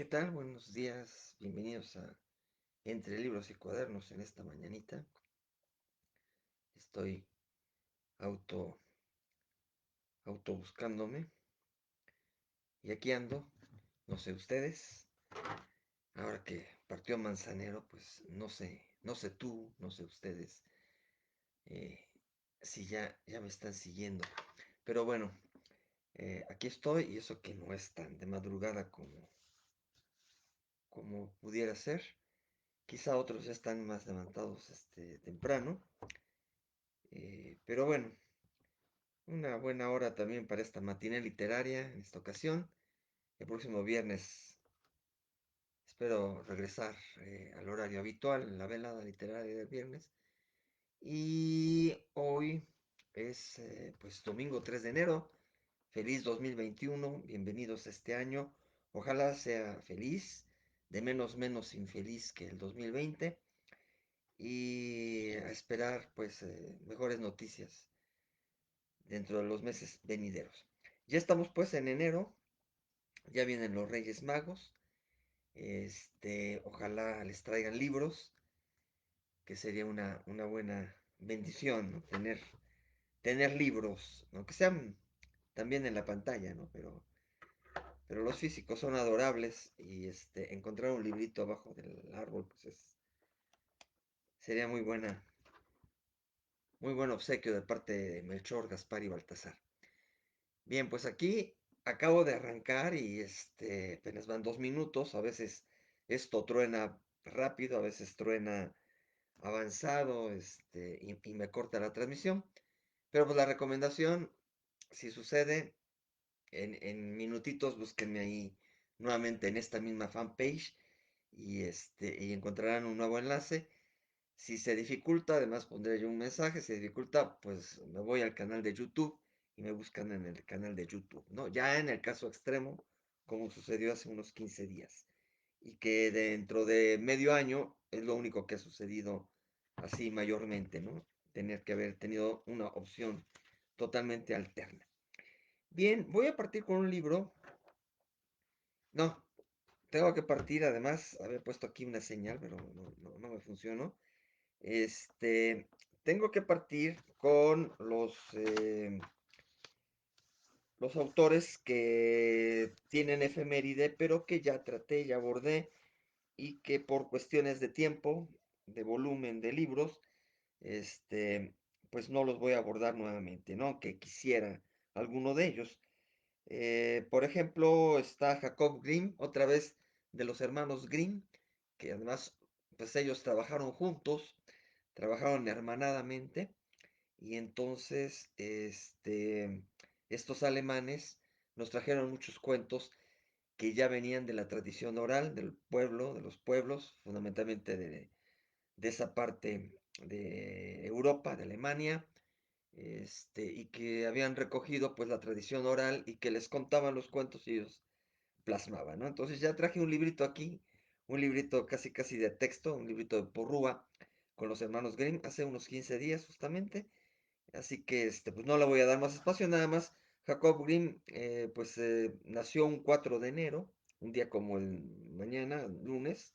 ¿Qué tal? Buenos días, bienvenidos a Entre Libros y Cuadernos en esta mañanita. Estoy auto, auto buscándome y aquí ando, no sé ustedes, ahora que partió Manzanero, pues no sé tú, no sé ustedes, eh, si ya me están siguiendo. Pero bueno, aquí estoy y eso que no es tan de madrugada como pudiera ser. Quizá otros ya están más levantados temprano, pero bueno. Una buena hora también para esta matinée literaria en esta ocasión. El próximo viernes espero regresar al horario habitual, en la velada literaria del viernes. Y hoy es pues domingo 3 de enero. Feliz 2021, bienvenidos a este año. Ojalá sea feliz, de menos infeliz que el 2020. Y a esperar pues mejores noticias dentro de los meses venideros. Ya estamos pues en enero. Ya vienen los Reyes Magos. Ojalá les traigan libros, que sería una buena bendición, ¿no? Tener libros, aunque sean también en la pantalla, ¿no? Pero los físicos son adorables y encontrar un librito abajo del árbol, pues sería muy buen obsequio de parte de Melchor, Gaspar y Baltasar. Bien, pues aquí acabo de arrancar y apenas van 2 minutos. A veces esto truena rápido, a veces truena avanzado, y me corta la transmisión. Pero pues la recomendación, si sucede, en minutitos búsquenme ahí nuevamente en esta misma fanpage y encontrarán un nuevo enlace. Si se dificulta, además pondré yo un mensaje. Si se dificulta, pues me voy al canal de YouTube y me buscan en el canal de YouTube, ¿no? Ya en el caso extremo, como sucedió hace unos 15 días, y que dentro de medio año es lo único que ha sucedido así mayormente, ¿no? Tener que haber tenido una opción totalmente alterna. Bien, voy a partir con un libro. No, tengo que partir, además, había puesto aquí una señal, pero no me funcionó. Este, Tengo que partir con los autores que tienen efeméride, pero que ya traté, ya abordé, y que por cuestiones de tiempo, de volumen de libros, este, pues no los voy a abordar nuevamente, ¿no? Que quisiera alguno de ellos. Por ejemplo, está Jacob Grimm, otra vez de los hermanos Grimm, que además, pues ellos trabajaron juntos, trabajaron hermanadamente, y entonces, estos alemanes nos trajeron muchos cuentos que ya venían de la tradición oral del pueblo, de los pueblos, fundamentalmente de esa parte de Europa, de Alemania, y que habían recogido pues la tradición oral y que les contaban los cuentos y ellos plasmaban, ¿no? Entonces ya traje un librito aquí, un librito casi casi de texto, un librito de porrúa con los hermanos Grimm hace unos 15 días justamente, así que pues no le voy a dar más espacio, nada más. Jacob Grimm pues nació un 4 de enero, un día como el mañana, lunes,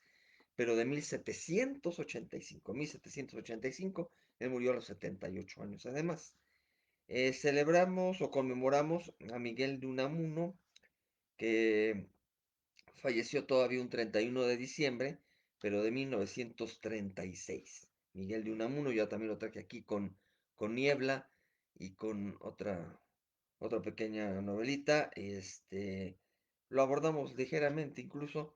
pero de 1785. Él murió a los 78 años. Además, celebramos o conmemoramos a Miguel de Unamuno, que falleció todavía un 31 de diciembre, pero de 1936. Miguel de Unamuno, ya también lo traje aquí con Niebla y con otra pequeña novelita. Lo abordamos ligeramente, incluso.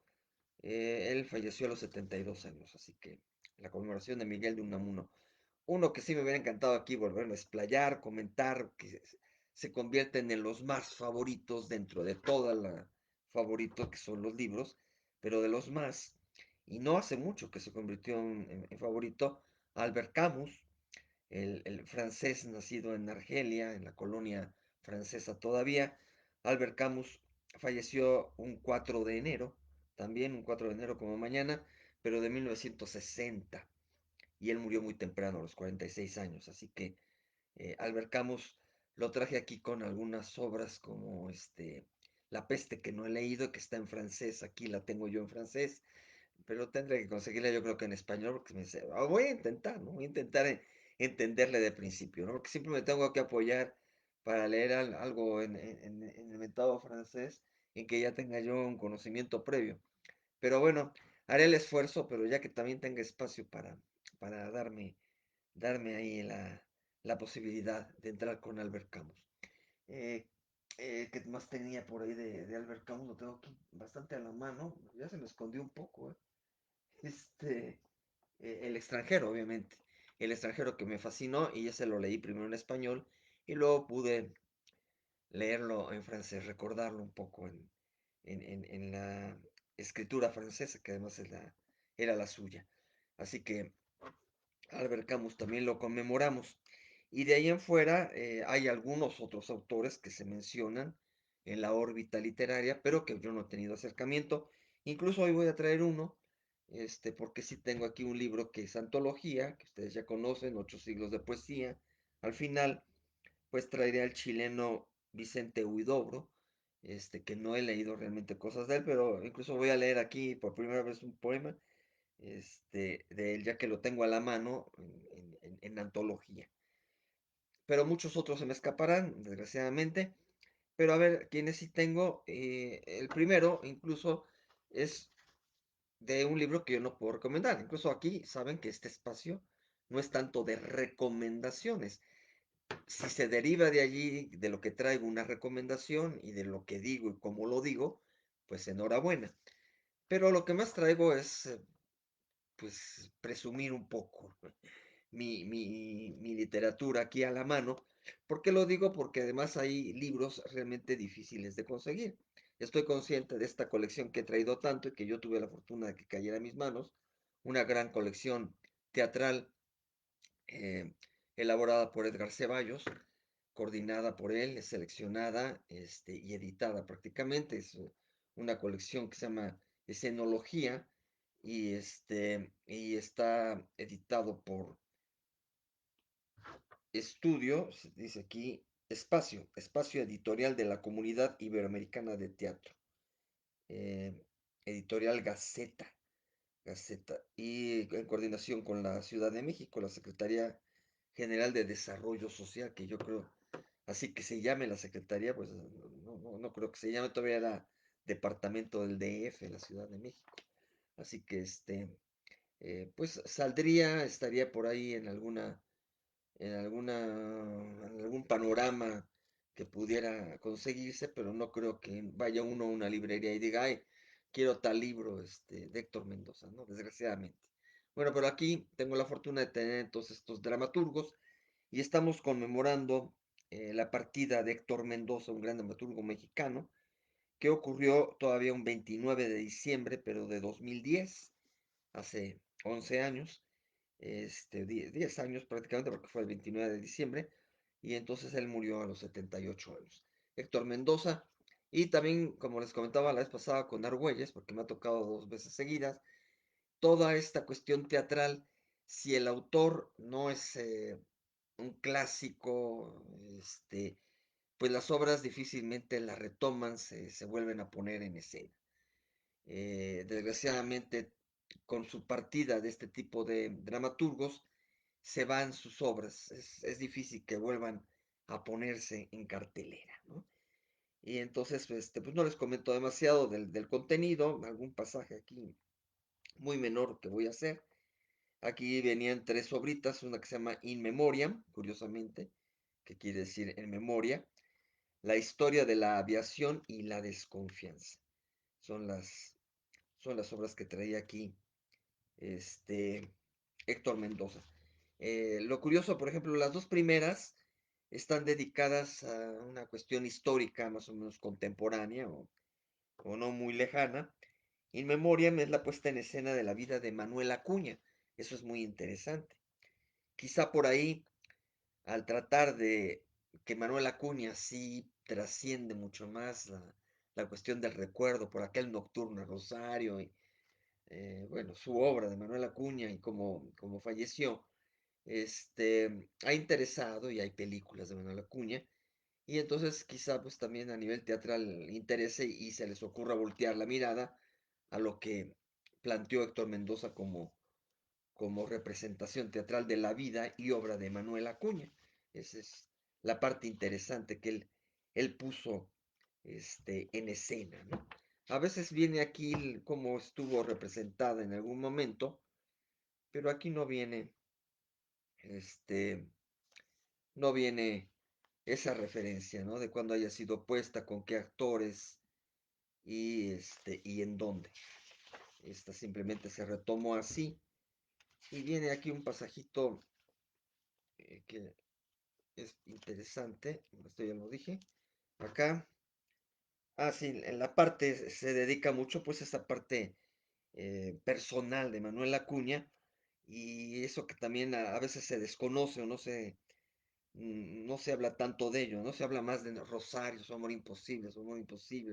Él falleció a los 72 años, así que la conmemoración de Miguel de Unamuno. Uno que sí me hubiera encantado aquí volver a explayar, comentar, que se convierten en los más favoritos dentro de toda la favoritos que son los libros, pero de los más, y no hace mucho que se convirtió en favorito, Albert Camus, el francés nacido en Argelia, en la colonia francesa todavía. Albert Camus falleció un 4 de enero, también un 4 de enero como mañana, pero de 1960, y él murió muy temprano, a los 46 años, así que Albert Camus lo traje aquí con algunas obras como La peste, que no he leído, que está en francés, aquí la tengo yo en francés, pero tendré que conseguirla yo creo que en español, porque voy a intentar, ¿no? Voy a intentar entenderle de principio, ¿no? Porque siempre me tengo que apoyar para leer algo en el mentado francés, en que ya tenga yo un conocimiento previo. Pero bueno, haré el esfuerzo, pero ya que también tenga espacio para darme ahí la posibilidad de entrar con Albert Camus. Eh, ¿Qué más tenía por ahí de Albert Camus? Lo tengo aquí bastante a la mano. Ya se me escondió un poco, ¿eh? Este, El extranjero, obviamente. El extranjero, que me fascinó, y ya se lo leí primero en español y luego pude leerlo en francés, recordarlo un poco en la escritura francesa, que además era la suya. Así que Albert Camus también lo conmemoramos. Y de ahí en fuera hay algunos otros autores que se mencionan en la órbita literaria, pero que yo no he tenido acercamiento. Incluso hoy voy a traer uno, porque sí tengo aquí un libro que es antología, que ustedes ya conocen, 8 siglos de poesía. Al final, pues traeré al chileno Vicente Huidobro, que no he leído realmente cosas de él, pero incluso voy a leer aquí por primera vez un poema, de él, ya que lo tengo a la mano en antología. Pero muchos otros se me escaparán, desgraciadamente. Pero a ver, quienes sí tengo, el primero incluso es de un libro que yo no puedo recomendar. Incluso aquí saben que este espacio no es tanto de recomendaciones. Si se deriva de allí, de lo que traigo, una recomendación y de lo que digo y cómo lo digo, pues enhorabuena. Pero lo que más traigo es, pues, presumir un poco mi literatura aquí a la mano. ¿Por qué lo digo? Porque además hay libros realmente difíciles de conseguir. Estoy consciente de esta colección que he traído tanto y que yo tuve la fortuna de que cayera a mis manos. Una gran colección teatral, eh, elaborada por Edgar Ceballos, coordinada por él, seleccionada, y editada prácticamente. Es una colección que se llama Escenología, y está editado por Estudio, dice aquí, Espacio Editorial de la Comunidad Iberoamericana de Teatro, eh, Editorial Gaceta, y en coordinación con la Ciudad de México, la Secretaría General de Desarrollo Social, que yo creo, así que se llame la Secretaría, pues no creo que se llame, todavía era Departamento del DF, la Ciudad de México. Así que pues estaría por ahí en algún panorama que pudiera conseguirse, pero no creo que vaya uno a una librería y diga, ay, quiero tal libro, de Héctor Mendoza, ¿no? Desgraciadamente. Bueno, pero aquí tengo la fortuna de tener todos estos dramaturgos y estamos conmemorando la partida de Héctor Mendoza, un gran dramaturgo mexicano, que ocurrió todavía un 29 de diciembre, pero de 2010, hace 11 años, 10 años prácticamente, porque fue el 29 de diciembre, y entonces él murió a los 78 años. Héctor Mendoza, y también, como les comentaba la vez pasada con Argüelles, porque me ha tocado 2 veces seguidas, toda esta cuestión teatral, si el autor no es un clásico, pues las obras difícilmente la retoman, se vuelven a poner en escena. Desgraciadamente, con su partida de este tipo de dramaturgos, se van sus obras. Es difícil que vuelvan a ponerse en cartelera, ¿no? Y entonces, pues no les comento demasiado del contenido, algún pasaje aquí muy menor que voy a hacer. Aquí venían 3 obritas, una que se llama In Memoriam, curiosamente, que quiere decir en memoria, la historia de la aviación y la desconfianza. Son las, son las obras que traía aquí este Héctor Mendoza. Lo curioso, por ejemplo, las 2 primeras están dedicadas a una cuestión histórica más o menos contemporánea o no muy lejana. In Memoriam es la puesta en escena de la vida de Manuel Acuña. Eso es muy interesante. Quizá por ahí, al tratar de que Manuel Acuña sí trasciende mucho más la cuestión del recuerdo por aquel nocturno en Rosario y, bueno, su obra de Manuel Acuña y cómo falleció, ha interesado, y hay películas de Manuel Acuña, y entonces quizá pues también a nivel teatral interese y se les ocurra voltear la mirada a lo que planteó Héctor Mendoza como representación teatral de la vida y obra de Manuel Acuña. Esa es la parte interesante que él puso en escena, ¿no? A veces viene aquí como estuvo representada en algún momento, pero aquí este, no viene esa referencia, ¿no? De cuándo haya sido puesta, con qué actores y en dónde. Esta simplemente se retomó así. Y viene aquí un pasajito que es interesante. Esto ya lo dije. Acá. Ah, sí, en la parte se dedica mucho pues a esta parte personal de Manuel Acuña y eso que también a veces se desconoce o no se habla tanto de ello, no se habla más de Rosario, su amor imposible,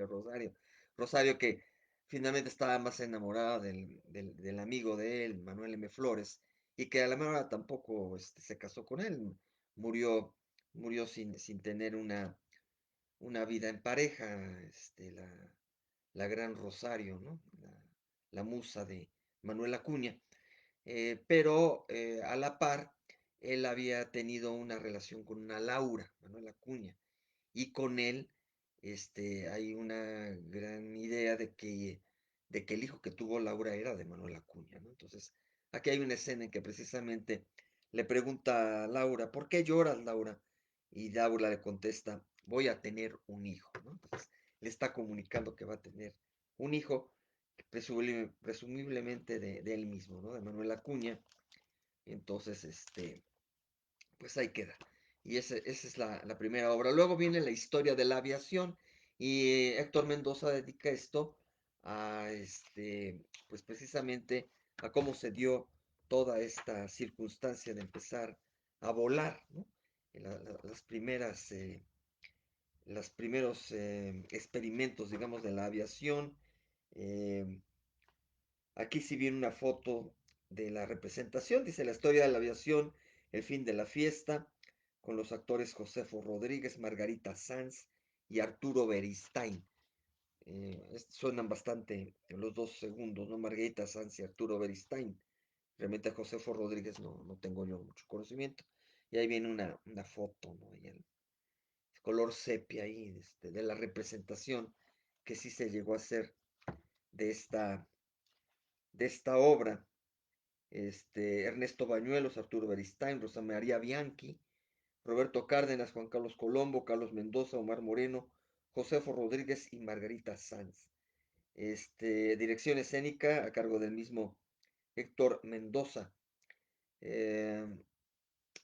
Rosario. Rosario que finalmente estaba más enamorada del amigo de él, Manuel M. Flores, y que a la mejor tampoco se casó con él, murió, murió sin tener una vida en pareja, la gran Rosario, ¿no? La musa de Manuel Acuña. Pero a la par, él había tenido una relación con una Laura, Manuel Acuña, y con él hay una gran idea de que el hijo que tuvo Laura era de Manuel Acuña, ¿no? Entonces, aquí hay una escena en que precisamente le pregunta a Laura, ¿por qué lloras, Laura? Y Laura le contesta, voy a tener un hijo, ¿no? Entonces, le está comunicando que va a tener un hijo, presumiblemente de él mismo, ¿no? De Manuel Acuña. Entonces, pues ahí queda. Y esa es la primera obra. Luego viene la historia de la aviación y Héctor Mendoza dedica esto a, pues precisamente a cómo se dio toda esta circunstancia de empezar a volar, ¿no? Las primeras, los primeros experimentos, digamos, de la aviación. eh, Aquí sí viene una foto de la representación, dice la historia de la aviación, el fin de la fiesta, con los actores Josefo Rodríguez, Margarita Sanz y Arturo Beristain. Suenan bastante los dos segundos, ¿no? Margarita Sanz y Arturo Beristain. Realmente a Josefo Rodríguez no tengo yo mucho conocimiento. Y ahí viene una foto, ¿no? Y el color sepia ahí, de la representación que sí se llegó a hacer de esta obra. Ernesto Bañuelos, Arturo Beristain, Rosa María Bianchi, Roberto Cárdenas, Juan Carlos Colombo, Carlos Mendoza, Omar Moreno, Josefo Rodríguez y Margarita Sanz. Dirección escénica a cargo del mismo Héctor Mendoza. Eh,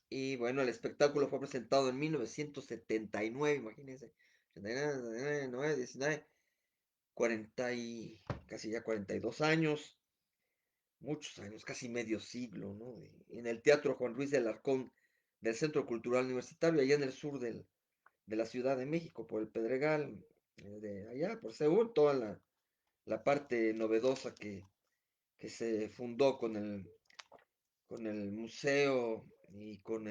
y bueno, el espectáculo fue presentado en 1979, imagínense. 79, 19, 40 y casi ya 42 años. Muchos años, casi medio siglo, ¿no? En el Teatro Juan Ruiz de Alarcón del Centro Cultural Universitario, allá en el sur de la Ciudad de México, por el Pedregal, de allá, por Seúl, toda la parte novedosa que se fundó con el museo y con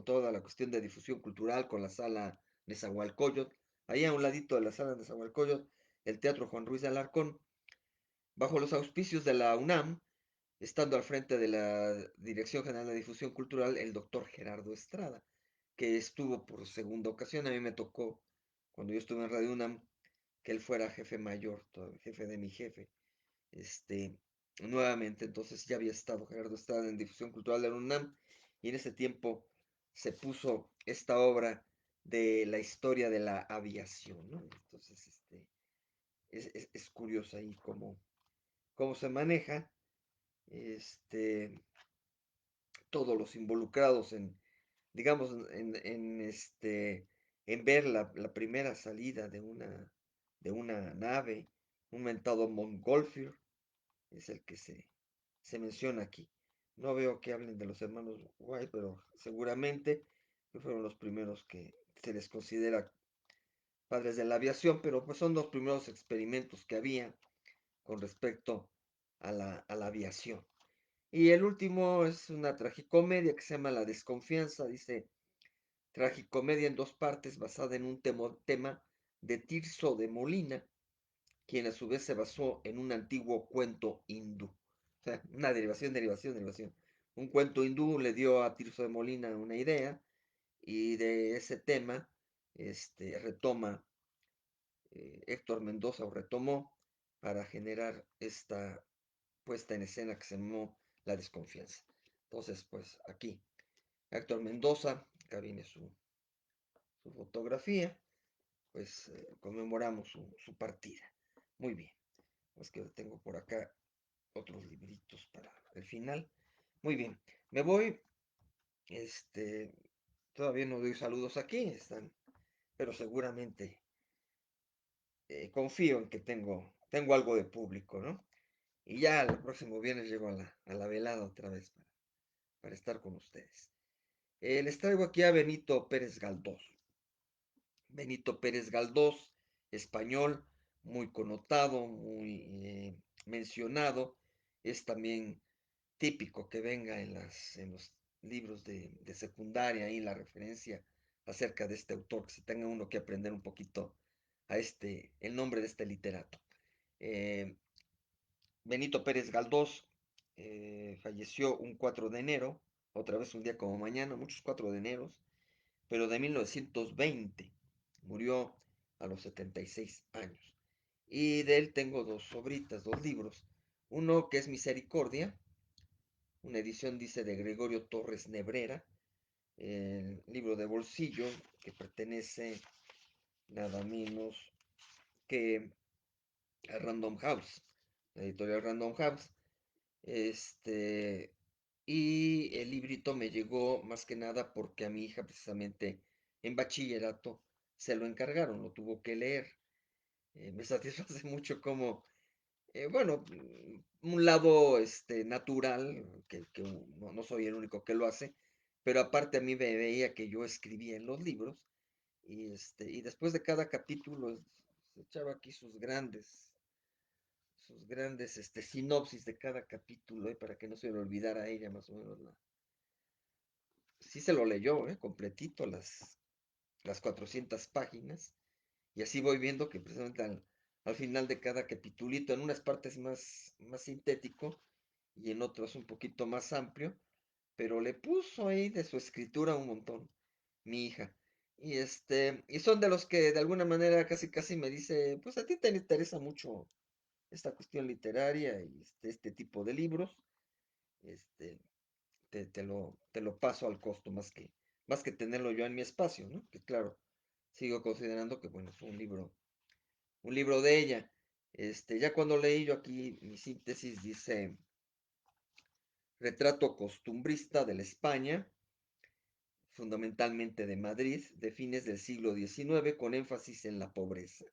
toda la cuestión de difusión cultural, con la sala Nezahualcóyotl, allá a un ladito de la sala Nezahualcóyotl, el Teatro Juan Ruiz de Alarcón, bajo los auspicios de la UNAM, estando al frente de la Dirección General de Difusión Cultural el doctor Gerardo Estrada, que estuvo por segunda ocasión. A mí me tocó, cuando yo estuve en Radio UNAM, que él fuera jefe mayor, jefe de mi jefe. Este, nuevamente, entonces ya había estado Gerardo Estrada en Difusión Cultural de la UNAM, y en ese tiempo se puso esta obra de la historia de la aviación, ¿no? Entonces, es curioso ahí cómo se maneja. Este, Todos los involucrados digamos, en ver la primera salida de una nave, un mentado Montgolfier, es el que se menciona aquí. No veo que hablen de los hermanos White, pero seguramente fueron los primeros que se les considera padres de la aviación, pero pues son los primeros experimentos que había con respecto a la aviación. Y el último es una tragicomedia que se llama La Desconfianza. Dice, tragicomedia en dos partes basada en un tema de Tirso de Molina, quien a su vez se basó en un antiguo cuento hindú. O sea, una derivación. Un cuento hindú le dio a Tirso de Molina una idea y de ese tema retoma Héctor Mendoza o retomó para generar esta puesta en escena que se llamó La Desconfianza. Entonces, pues aquí, Héctor Mendoza, acá viene su fotografía, pues conmemoramos su partida. Muy bien, pues que tengo por acá otros libritos para el final. Muy bien, me voy, este, todavía no doy saludos aquí, están, pero seguramente confío en que tengo algo de público, ¿no? Y ya el próximo viernes llego a la velada otra vez para estar con ustedes. Les traigo aquí a Benito Pérez Galdós. Benito Pérez Galdós, español, muy connotado, muy mencionado. Es también típico que venga en los libros de secundaria y la referencia acerca de este autor, que se tenga uno que aprender un poquito el nombre de este literato. Eh, Benito Pérez Galdós falleció un 4 de enero, otra vez un día como mañana, muchos 4 de enero, pero de 1920. Murió a los 76 años. Y de él tengo dos sobritas, dos libros. Uno que es Misericordia, una edición dice de Gregorio Torres Nebrera, el libro de bolsillo que pertenece nada menos que a Random House, la editorial Random House. Este, y el librito me llegó más que nada porque a mi hija precisamente en bachillerato se lo encargaron, lo tuvo que leer. Me satisface mucho como, bueno, un lado natural, que no soy el único que lo hace, pero aparte a mí me veía que yo escribía en los libros y después de cada capítulo se echaba aquí sus grandes sinopsis de cada capítulo, para que no se le olvidara a ella más o menos Sí se lo leyó, completito, las 400 páginas, y así voy viendo que precisamente al final de cada capitulito, en unas partes más sintético y en otras un poquito más amplio, pero le puso ahí de su escritura un montón, mi hija. Y son de los que de alguna manera casi casi me dice, pues a ti te interesa mucho esta cuestión literaria y este tipo de libros, este, te lo paso al costo más que tenerlo yo en mi espacio, ¿no? Que claro, sigo considerando que, bueno, es un libro de ella. Ya cuando leí yo aquí mi síntesis dice, retrato costumbrista de la España, fundamentalmente de Madrid, de fines del siglo XIX, con énfasis en la pobreza.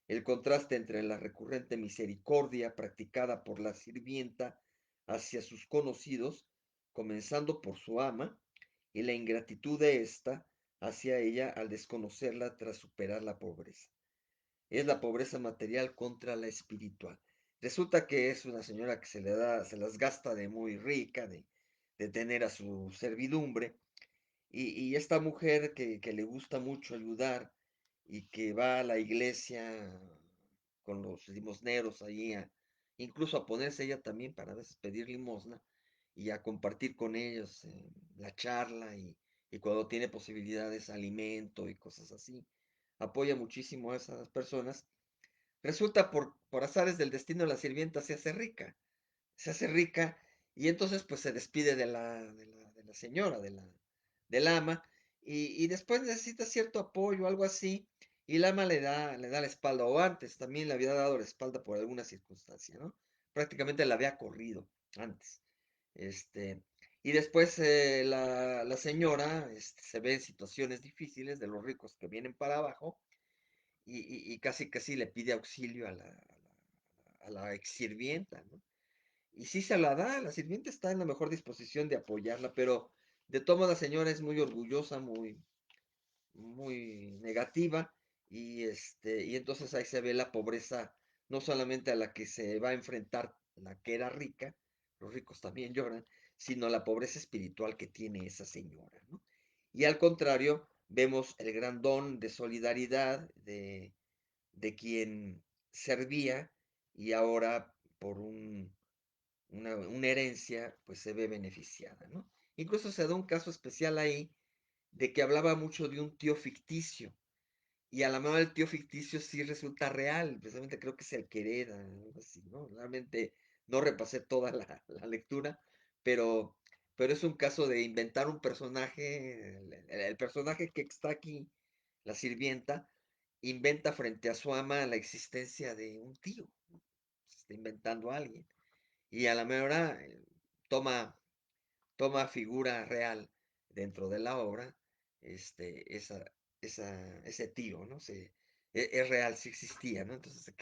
El contraste entre la recurrente misericordia practicada por la sirvienta hacia sus conocidos, comenzando por su ama, y la ingratitud de ésta hacia ella al desconocerla tras superar la pobreza. Es la pobreza material contra la espiritual. Resulta que es una señora que se las gasta de muy rica, de tener a su servidumbre, y esta mujer que le gusta mucho ayudar y que va a la iglesia con los limosneros allí, incluso a ponerse ella también para a veces pedir limosna y a compartir con ellos la charla y cuando tiene posibilidades, alimento y cosas así. Apoya muchísimo a esas personas. Resulta por azares del destino la sirvienta se hace rica y entonces pues se despide de la señora, del ama, y después necesita cierto apoyo, algo así, y el ama le da la espalda, o antes también le había dado la espalda por alguna circunstancia, ¿no? Prácticamente la había corrido antes. Este, y después la señora se ve en situaciones difíciles de los ricos que vienen para abajo, y casi casi le pide auxilio a la ex sirvienta, ¿no? Y sí se la da, la sirvienta está en la mejor disposición de apoyarla, pero de todas la señora es muy orgullosa, muy, muy negativa, y entonces ahí se ve la pobreza, no solamente a la que se va a enfrentar la que era rica, los ricos también lloran, sino la pobreza espiritual que tiene esa señora, ¿no? Y al contrario, vemos el gran don de solidaridad de quien servía y ahora por una herencia, pues se ve beneficiada, ¿no? Incluso se da un caso especial ahí de que hablaba mucho de un tío ficticio. Y a la mano del tío ficticio sí resulta real, precisamente creo que es el que hereda, algo así, ¿no? Realmente no repasé toda la lectura, pero, pero es un caso de inventar un personaje, el personaje que está aquí, la sirvienta, inventa frente a su ama la existencia de un tío, ¿no? Se está inventando a alguien. Y a la mejor hora toma, toma figura real dentro de la obra, esa, ese tío, ¿no? Es real, sí existía, ¿no? Entonces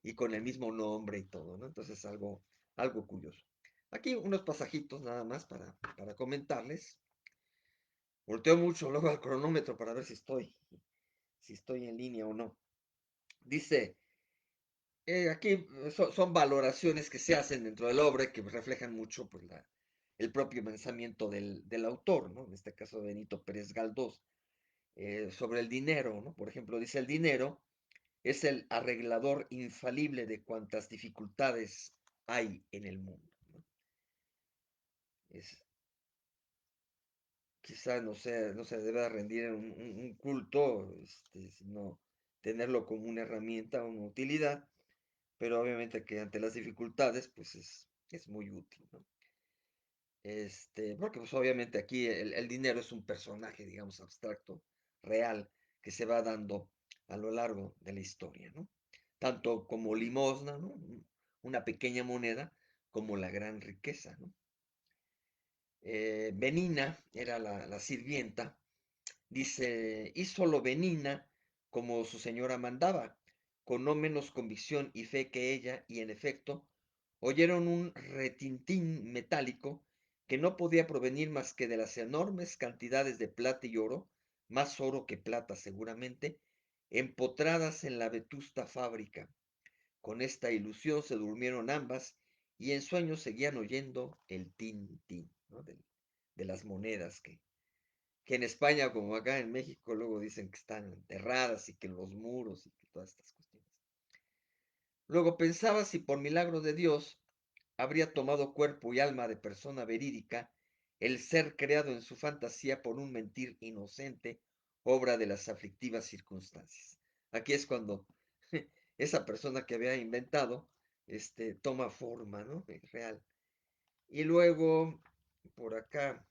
y con el mismo nombre y todo, ¿no? Entonces algo curioso. Aquí unos pasajitos nada más para comentarles. Volteo mucho luego al cronómetro para ver si estoy en línea o no. Dice, aquí son valoraciones que se hacen dentro del obra que reflejan mucho pues, el propio pensamiento del autor, ¿no? En este caso Benito Pérez Galdós, sobre el dinero, ¿no? Por ejemplo, dice, el dinero es el arreglador infalible de cuantas dificultades hay en el mundo, ¿no? Es, quizá no se deba rendir en un culto, sino tenerlo como una herramienta, una utilidad, pero obviamente que ante las dificultades, pues es muy útil, ¿no? Porque pues obviamente aquí el dinero es un personaje, digamos, abstracto, real, que se va dando a lo largo de la historia, ¿no? Tanto como limosna, ¿no? Una pequeña moneda, como la gran riqueza, ¿no? Benina era la sirvienta. Dice, hízolo Benina como su señora mandaba, con no menos convicción y fe que ella, y en efecto, oyeron un retintín metálico que no podía provenir más que de las enormes cantidades de plata y oro, más oro que plata seguramente, empotradas en la vetusta fábrica. Con esta ilusión se durmieron ambas y en sueños seguían oyendo el tin tin, ¿no? De las monedas que en España, como acá en México, luego dicen que están enterradas y que en los muros y que todas estas cuestiones. Luego pensaba si por milagro de Dios habría tomado cuerpo y alma de persona verídica el ser creado en su fantasía por un mentir inocente, obra de las aflictivas circunstancias. Aquí es cuando esa persona que había inventado, toma forma, ¿no? Real. Y luego, por acá,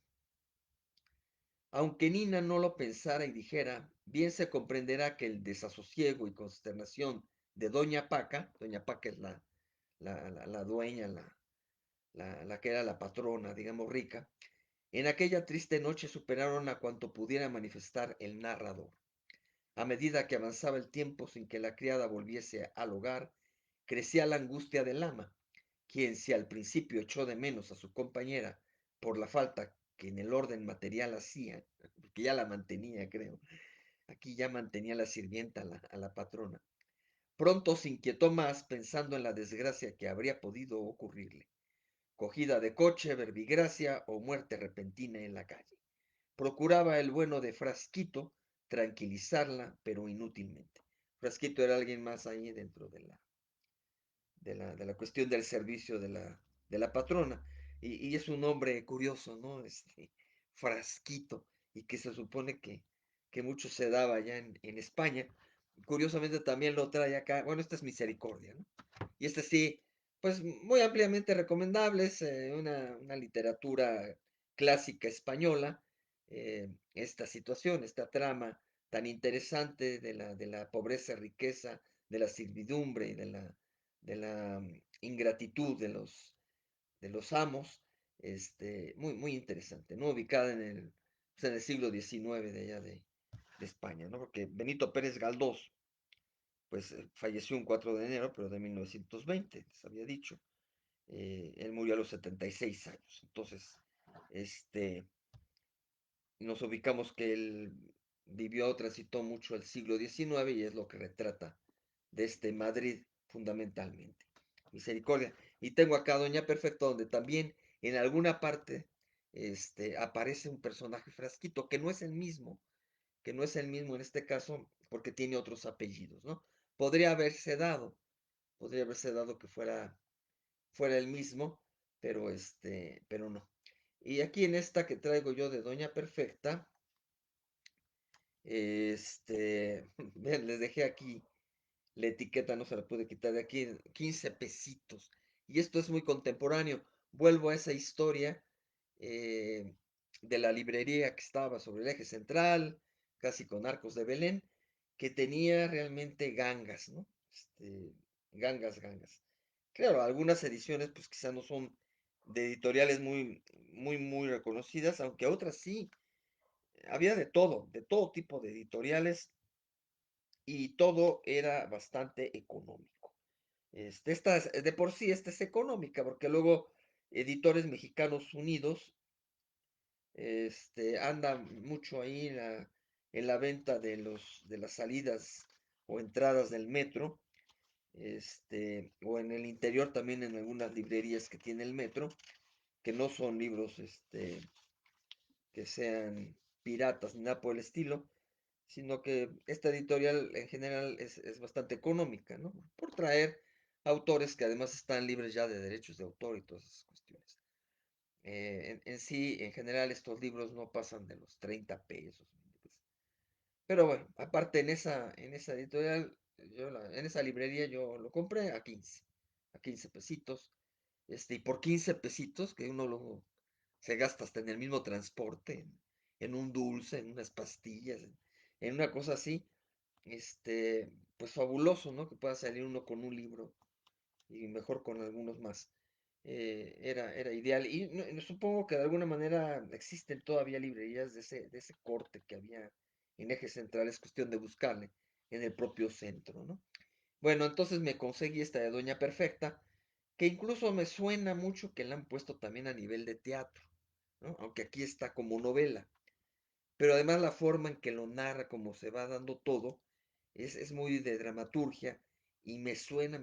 aunque Nina no lo pensara y dijera, bien se comprenderá que el desasosiego y consternación de Doña Paca es la dueña, la que era la patrona, digamos rica, en aquella triste noche superaron a cuanto pudiera manifestar el narrador. A medida que avanzaba el tiempo sin que la criada volviese al hogar, crecía la angustia del ama, quien si al principio echó de menos a su compañera por la falta que en el orden material hacía, porque ya la mantenía, creo, aquí ya mantenía la sirvienta a la patrona, pronto se inquietó más pensando en la desgracia que habría podido ocurrirle, cogida de coche, verbigracia o muerte repentina en la calle. Procuraba el bueno de Frasquito tranquilizarla, pero inútilmente. Frasquito era alguien más ahí dentro de la cuestión del servicio de la patrona. Y es un nombre curioso, ¿no? Frasquito, y que se supone que mucho se daba allá en España. Curiosamente también lo trae acá. Bueno, esta es Misericordia, ¿no? Y este sí, pues muy ampliamente recomendable, es una literatura clásica española, esta situación, esta trama tan interesante de la pobreza, riqueza, de la servidumbre y de la ingratitud de los amos, muy interesante, ¿no? Ubicada pues, en el siglo XIX de allá de España, ¿no? Porque Benito Pérez Galdós, pues falleció un 4 de enero, pero de 1920, les había dicho. Él murió a los 76 años. Entonces, este, nos ubicamos que él vivió, transitó mucho el siglo XIX y es lo que retrata de este Madrid fundamentalmente. Misericordia. Y tengo acá Doña Perfecta, donde también en alguna parte aparece un personaje frasquito, que no es el mismo, que no es el mismo en este caso, porque tiene otros apellidos, ¿no? Podría haberse dado, podría haberse dado que fuera el mismo, pero no. Y aquí en esta que traigo yo de Doña Perfecta, vean, les dejé aquí la etiqueta, no se la pude quitar de aquí, 15 pesitos. Y esto es muy contemporáneo. Vuelvo a esa historia eh, de la librería que estaba sobre el eje central, casi con Arcos de Belén, que tenía realmente gangas, ¿no? Gangas. Claro, algunas ediciones pues quizá no son de editoriales muy reconocidas, aunque otras sí. Había de todo tipo de editoriales y todo era bastante económico. De por sí, esta es económica, porque luego Editores Mexicanos Unidos, anda mucho ahí en la venta de las salidas o entradas del metro, o en el interior también en algunas librerías que tiene el metro, que no son libros, que sean piratas ni nada por el estilo, sino que esta editorial en general es bastante económica, ¿no? Por traer autores que además están libres ya de derechos de autor y todas esas cuestiones. En sí, en general, estos libros no pasan de los 30 pesos. Pero bueno, aparte en esa editorial, en esa librería yo lo compré a 15 pesitos. Y por 15 pesitos, que uno se gasta hasta en el mismo transporte, en un dulce, en unas pastillas, en una cosa así, pues fabuloso, ¿no? Que pueda salir uno con un libro y mejor con algunos más. Era ideal. Y supongo que de alguna manera existen todavía librerías de ese corte que había en Eje Central. Es cuestión de buscarle en el propio centro, ¿no? Bueno, entonces me conseguí esta de Doña Perfecta, que incluso me suena mucho que la han puesto también a nivel de teatro, ¿no? Aunque aquí está como novela. Pero además la forma en que lo narra, como se va dando todo, es muy de dramaturgia y me suena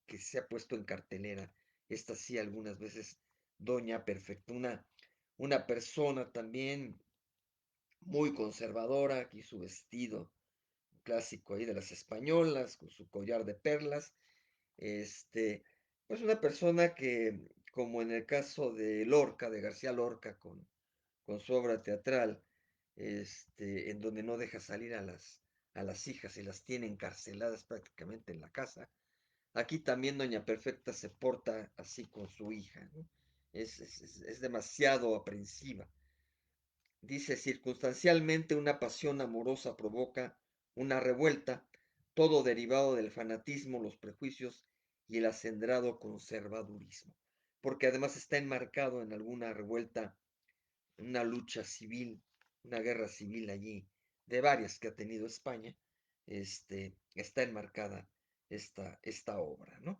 que se ha puesto en cartelera. Esta sí algunas veces Doña Perfecta, una persona también muy conservadora, aquí su vestido clásico ahí de las españolas, con su collar de perlas, este, pues una persona que, como en el caso de Lorca, de García Lorca, con su obra teatral, en donde no deja salir a las hijas y las tiene encarceladas prácticamente en la casa. Aquí también Doña Perfecta se porta así con su hija, ¿no? Es demasiado aprensiva. Dice, circunstancialmente una pasión amorosa provoca una revuelta, todo derivado del fanatismo, los prejuicios y el acendrado conservadurismo, porque además está enmarcado en alguna revuelta, una lucha civil, una guerra civil allí, de varias que ha tenido España, está enmarcada esta obra, ¿no?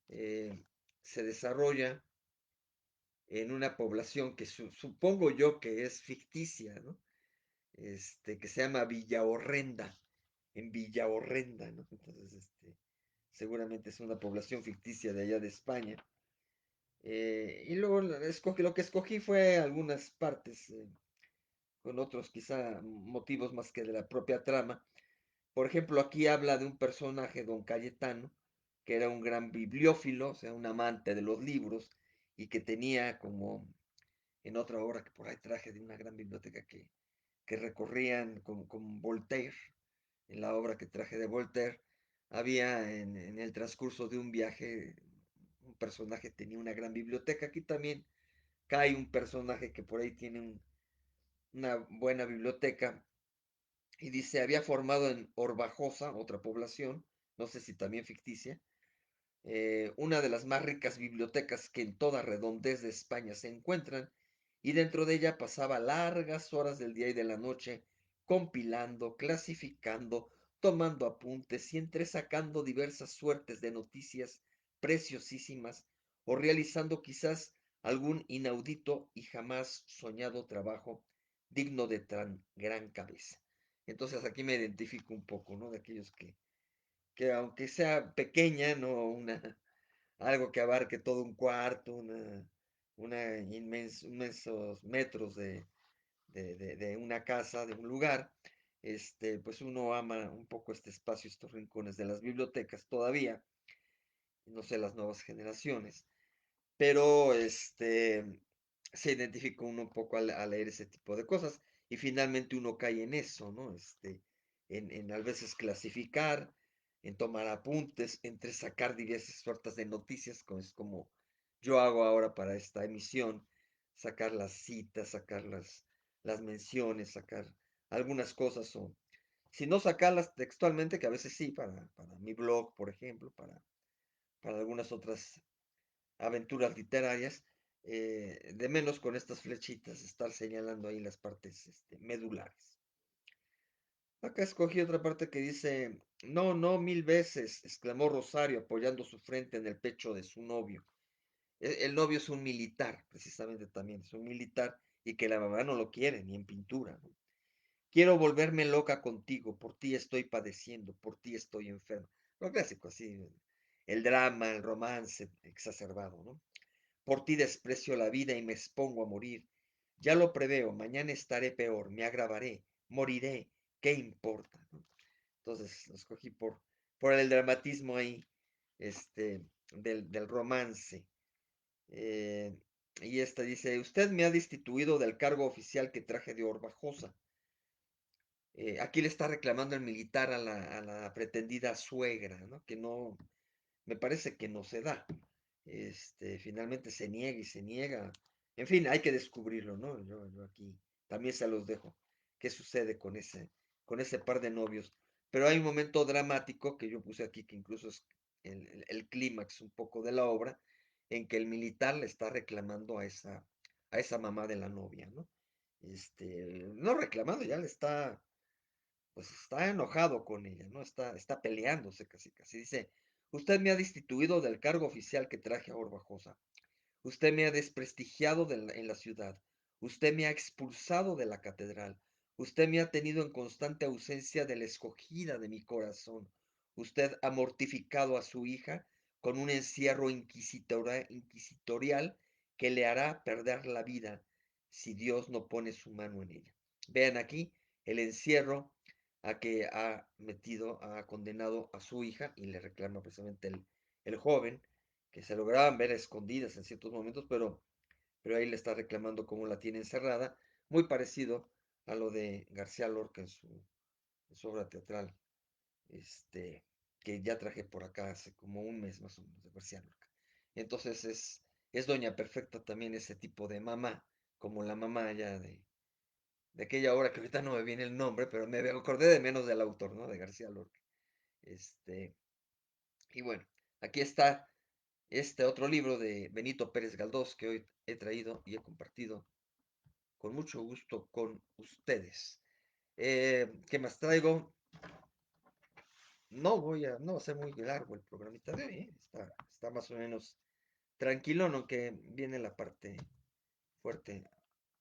Eh, Se desarrolla en una población que supongo yo que es ficticia, ¿no? Que se llama Villa Horrenda, en Villa Horrenda, ¿no? Entonces, seguramente es una población ficticia de allá de España. Y luego lo que escogí fue algunas partes, con otros quizá motivos más que de la propia trama. Por ejemplo, aquí habla de un personaje, don Cayetano, que era un gran bibliófilo, o sea, un amante de los libros, y que tenía como en otra obra que por ahí traje de una gran biblioteca que recorrían con Voltaire, en la obra que traje de Voltaire, había en el transcurso de un viaje, un personaje tenía una gran biblioteca. Aquí también cae un personaje que por ahí tiene una buena biblioteca y dice, había formado en Orbajosa, otra población, no sé si también ficticia, una de las más ricas bibliotecas que en toda redondez de España se encuentran, y dentro de ella pasaba largas horas del día y de la noche compilando, clasificando, tomando apuntes y entresacando diversas suertes de noticias preciosísimas o realizando quizás algún inaudito y jamás soñado trabajo digno de tan gran cabeza. Entonces aquí me identifico un poco, ¿no? De aquellos que aunque sea pequeña, no algo que abarque todo un cuarto, inmensos metros de una casa, de un lugar, pues uno ama un poco este espacio, estos rincones de las bibliotecas todavía, no sé, las nuevas generaciones, pero se identifica uno un poco al leer ese tipo de cosas y finalmente uno cae en eso, ¿no? En a veces clasificar, en tomar apuntes, entre sacar diversas suertes de noticias, como es como yo hago ahora para esta emisión, sacar las citas, sacar las menciones, sacar algunas cosas o si no sacarlas textualmente, que a veces sí, para mi blog, por ejemplo, para algunas otras aventuras literarias, de menos con estas flechitas, estar señalando ahí las partes medulares. Acá escogí otra parte que dice, no, no, 1000 veces, exclamó Rosario apoyando su frente en el pecho de su novio. El novio es un militar, precisamente también, es un militar y que la mamá no lo quiere, ni en pintura, ¿no? Quiero volverme loca contigo, por ti estoy padeciendo, por ti estoy enferma. Lo clásico, así, el drama, el romance exacerbado, ¿no? Por ti desprecio la vida y me expongo a morir. Ya lo preveo, mañana estaré peor, me agravaré, moriré, ¿qué importa? ¿No? Entonces lo escogí por el dramatismo ahí, del romance. Eh, y esta dice, usted me ha destituido del cargo oficial que traje de Orbajosa. Aquí le está reclamando el militar a la pretendida suegra, ¿no? Que no, me parece que no se da. Finalmente se niega y se niega. En fin, hay que descubrirlo, ¿no? Yo aquí también se los dejo. ¿Qué sucede con ese par de novios? Pero hay un momento dramático que yo puse aquí, que incluso es el clímax un poco de la obra, en que el militar le está reclamando a esa mamá de la novia, ¿no? No reclamando, ya le está pues está enojado con ella, ¿no? Está peleándose casi, casi. Dice, usted me ha destituido del cargo oficial que traje a Orbajosa. Usted me ha desprestigiado en la ciudad. Usted me ha expulsado de la catedral. Usted me ha tenido en constante ausencia de la escogida de mi corazón. Usted ha mortificado a su hija con un encierro inquisitorial que le hará perder la vida si Dios no pone su mano en ella. Vean aquí el encierro a que ha condenado a su hija y le reclama precisamente el joven que se lograban ver a escondidas en ciertos momentos, pero ahí le está reclamando cómo la tiene encerrada, muy parecido a lo de García Lorca en su obra teatral, este, que ya traje por acá hace como un mes más o menos de García Lorca. Entonces es Doña Perfecta también ese tipo de mamá, como la mamá ya de aquella obra que ahorita no me viene el nombre, pero me acordé de menos del autor, ¿no? De García Lorca. Este, y bueno, aquí está este otro libro de Benito Pérez Galdós que hoy he traído y he compartido con mucho gusto con ustedes. ¿Qué más traigo? No va a ser muy largo el programita de hoy, ¿eh? Está más o menos tranquilo, aunque viene la parte fuerte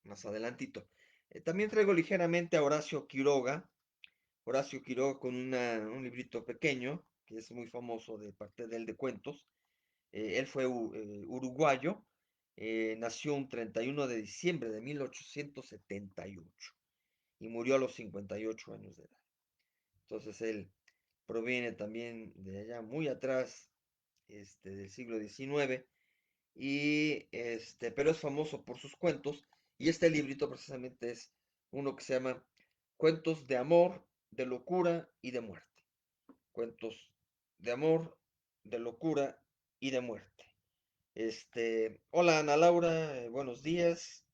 más adelantito. También traigo ligeramente a Horacio Quiroga con un librito pequeño, que es muy famoso de parte de él de cuentos. Él fue uruguayo, nació un 31 de diciembre de 1878 y murió a los 58 años de edad. Entonces él proviene también de allá muy atrás, del siglo XIX, pero es famoso por sus cuentos y este librito precisamente es uno que se llama Cuentos de amor, de locura y de muerte. Cuentos de amor, de locura y de muerte. Hola Ana Laura, buenos días,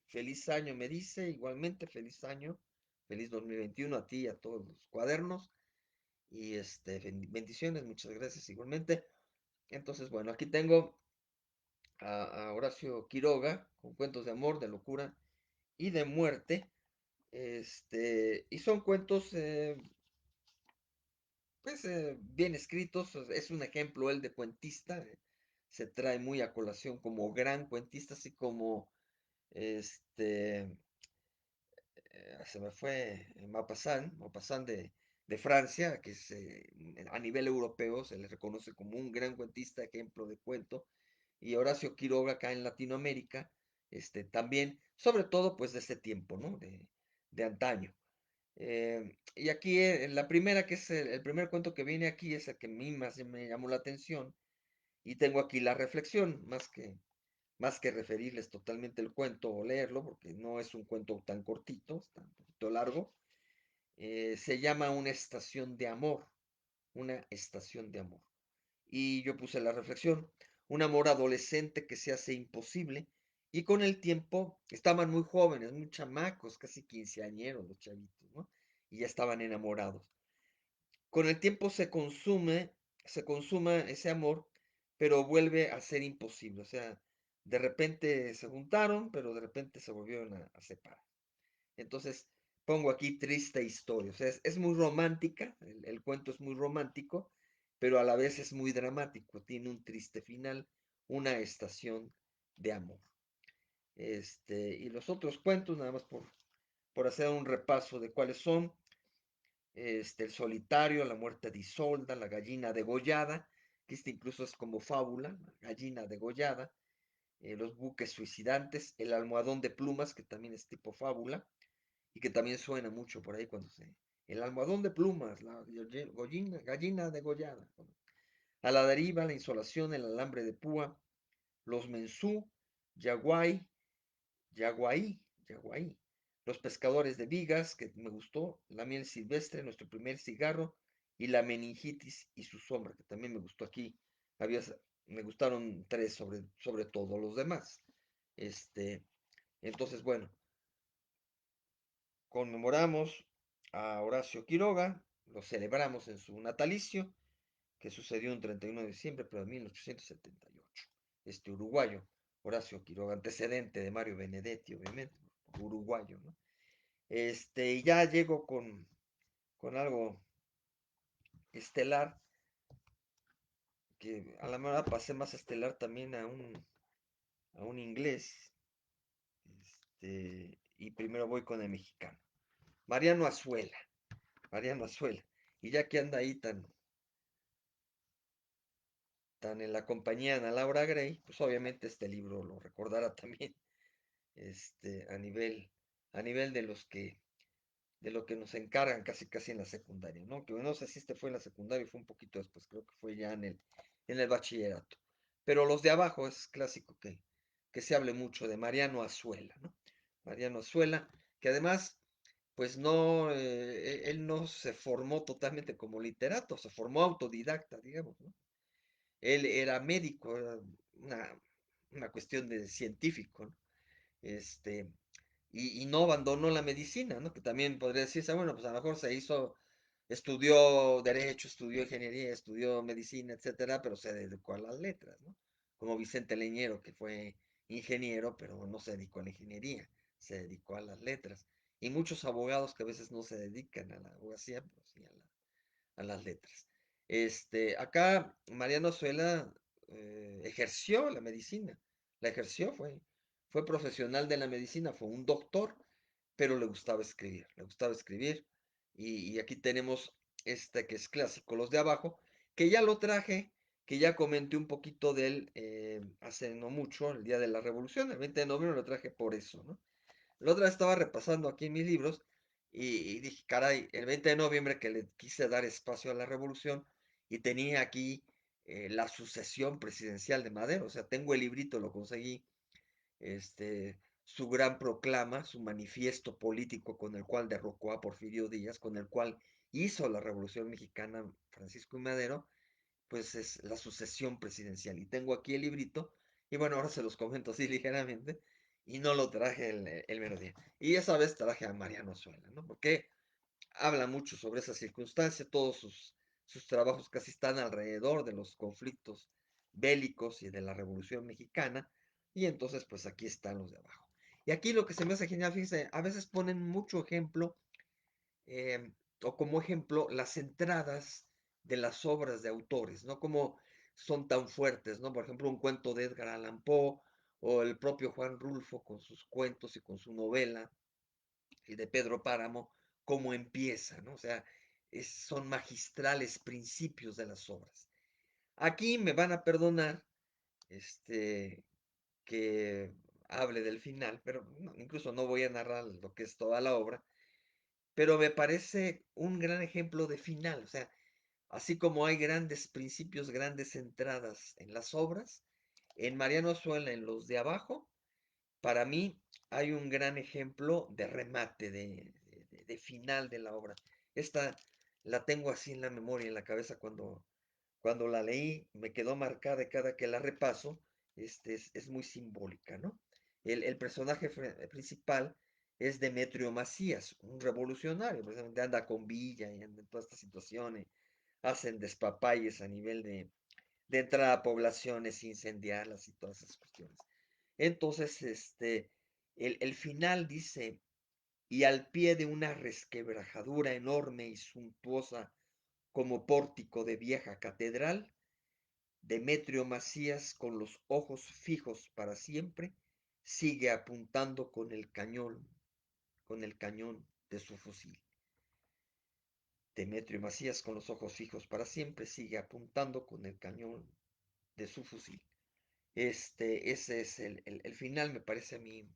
feliz año me dice, igualmente feliz año, feliz 2021 a ti y a todos los cuadernos y bendiciones, muchas gracias igualmente. Entonces, bueno, aquí tengo a Horacio Quiroga con cuentos de amor, de locura y de muerte, y son cuentos, pues, bien escritos, es un ejemplo él de cuentista, se trae muy a colación como gran cuentista, así como este, se me fue Maupassant de Francia, que a nivel europeo se le reconoce como un gran cuentista, ejemplo de cuento. y Horacio Quiroga acá en Latinoamérica, también, sobre todo pues de ese tiempo, ¿no? De antaño. Y aquí la primera, que es el primer cuento que viene aquí, es el que a mí más me llamó la atención, y tengo aquí la reflexión, más que referirles totalmente el cuento o leerlo, porque no es un cuento tan cortito, está un poquito largo. Se llama Una estación de amor, una estación de amor. Y yo puse la reflexión, un amor adolescente que se hace imposible, y con el tiempo estaban muy jóvenes, muy chamacos, casi quinceañeros los chavitos, ¿no? Y ya estaban enamorados. Con el tiempo se consuma ese amor, pero vuelve a ser imposible. O sea, de repente se juntaron, pero de repente se volvieron a separar. Entonces, pongo aquí triste historia. O sea, es muy romántica, el cuento es muy romántico, pero a la vez es muy dramático. Tiene un triste final, una estación de amor. Y los otros cuentos, nada más por hacer un repaso de cuáles son. El solitario, la muerte de Isolda, la gallina degollada, que incluso es como fábula, la gallina degollada, los buques suicidantes, el almohadón de plumas, que también es tipo fábula, y que también suena mucho por ahí cuando se... El almohadón de plumas, la gallina degollada. A la deriva, la insolación, el alambre de púa, los mensú, yaguay, yaguaí, yaguaí. Los pescadores de vigas, que me gustó, la miel silvestre, nuestro primer cigarro, y la meningitis y su sombra, que también me gustó aquí. Había, me gustaron tres sobre todo los demás. Este, entonces, bueno, conmemoramos a Horacio Quiroga, lo celebramos en su natalicio, que sucedió un 31 de diciembre, pero de 1878. Este uruguayo, Horacio Quiroga, antecedente de Mario Benedetti, obviamente, uruguayo, ¿no? Y ya llego con algo estelar, que a la mejor pasé más estelar también a un inglés, y primero voy con el mexicano, Mariano Azuela, Mariano Azuela, y ya que anda ahí tan en la compañía de Ana Laura Gray, pues obviamente este libro lo recordará también, este, a nivel, a nivel de lo que nos encargan casi en la secundaria, ¿no? Que no sé si este fue en la secundaria y fue un poquito después, creo que fue ya en el bachillerato. Pero los de abajo es clásico que se hable mucho de Mariano Azuela, ¿no? Mariano Azuela, que además, pues no, él no se formó totalmente como literato, se formó autodidacta, digamos, ¿no? Él era médico, era una, una cuestión de científico, ¿no? Este, y no abandonó la medicina, ¿no? Que también podría decirse, bueno, pues a lo mejor estudió derecho, estudió ingeniería, estudió medicina, etcétera, pero se dedicó a las letras, ¿no? Como Vicente Leñero, que fue ingeniero, pero no se dedicó a la ingeniería, se dedicó a las letras. Y muchos abogados que a veces no se dedican a la abogacía, pero sí a las letras. Acá Mariano Suela ejerció la medicina, la ejerció, fue profesional de la medicina, fue un doctor, pero le gustaba escribir, y aquí tenemos este que es clásico, los de abajo, que ya lo traje, que ya comenté un poquito de él hace no mucho, el día de la Revolución, el 20 de noviembre lo traje por eso, ¿no? La otra vez estaba repasando aquí en mis libros y dije, caray, el 20 de noviembre que le quise dar espacio a la revolución y tenía aquí la sucesión presidencial de Madero, o sea, tengo el librito, lo conseguí, su gran proclama, su manifiesto político con el cual derrocó a Porfirio Díaz, con el cual hizo la revolución mexicana Francisco y Madero, pues es la sucesión presidencial. Y tengo aquí el librito, y bueno, ahora se los comento así ligeramente, y no lo traje el mero día. Y esa vez traje a Mariano Azuela, ¿no? Porque habla mucho sobre esa circunstancia, todos sus trabajos casi están alrededor de los conflictos bélicos y de la Revolución Mexicana, y entonces pues aquí están los de abajo. Y aquí lo que se me hace genial, fíjense, a veces ponen mucho ejemplo eh, o como ejemplo las entradas de las obras de autores, ¿no? Como son tan fuertes, ¿no? Por ejemplo, un cuento de Edgar Allan Poe o el propio Juan Rulfo con sus cuentos y con su novela, y de Pedro Páramo, cómo empieza, ¿no? O sea, son magistrales principios de las obras. Aquí me van a perdonar este, que hable del final, pero incluso no voy a narrar lo que es toda la obra, pero me parece un gran ejemplo de final, o sea, así como hay grandes principios, grandes entradas en las obras, en Mariano Azuela, en los de abajo, para mí hay un gran ejemplo de remate, de final de la obra. Esta la tengo así en la memoria, en la cabeza cuando la leí, me quedó marcada y cada que la repaso, es muy simbólica, ¿no? El personaje principal es Demetrio Macías, un revolucionario, precisamente anda con Villa y anda en todas estas situaciones, hacen despapalles a nivel de entrar a poblaciones, incendiarlas y todas esas cuestiones. Entonces, el final dice, y al pie de una resquebrajadura enorme y suntuosa como pórtico de vieja catedral, Demetrio Macías, con los ojos fijos para siempre, sigue apuntando con el cañón de su fusil. Demetrio Macías, con los ojos fijos para siempre, sigue apuntando con el cañón de su fusil. Ese es el final, me parece a mí,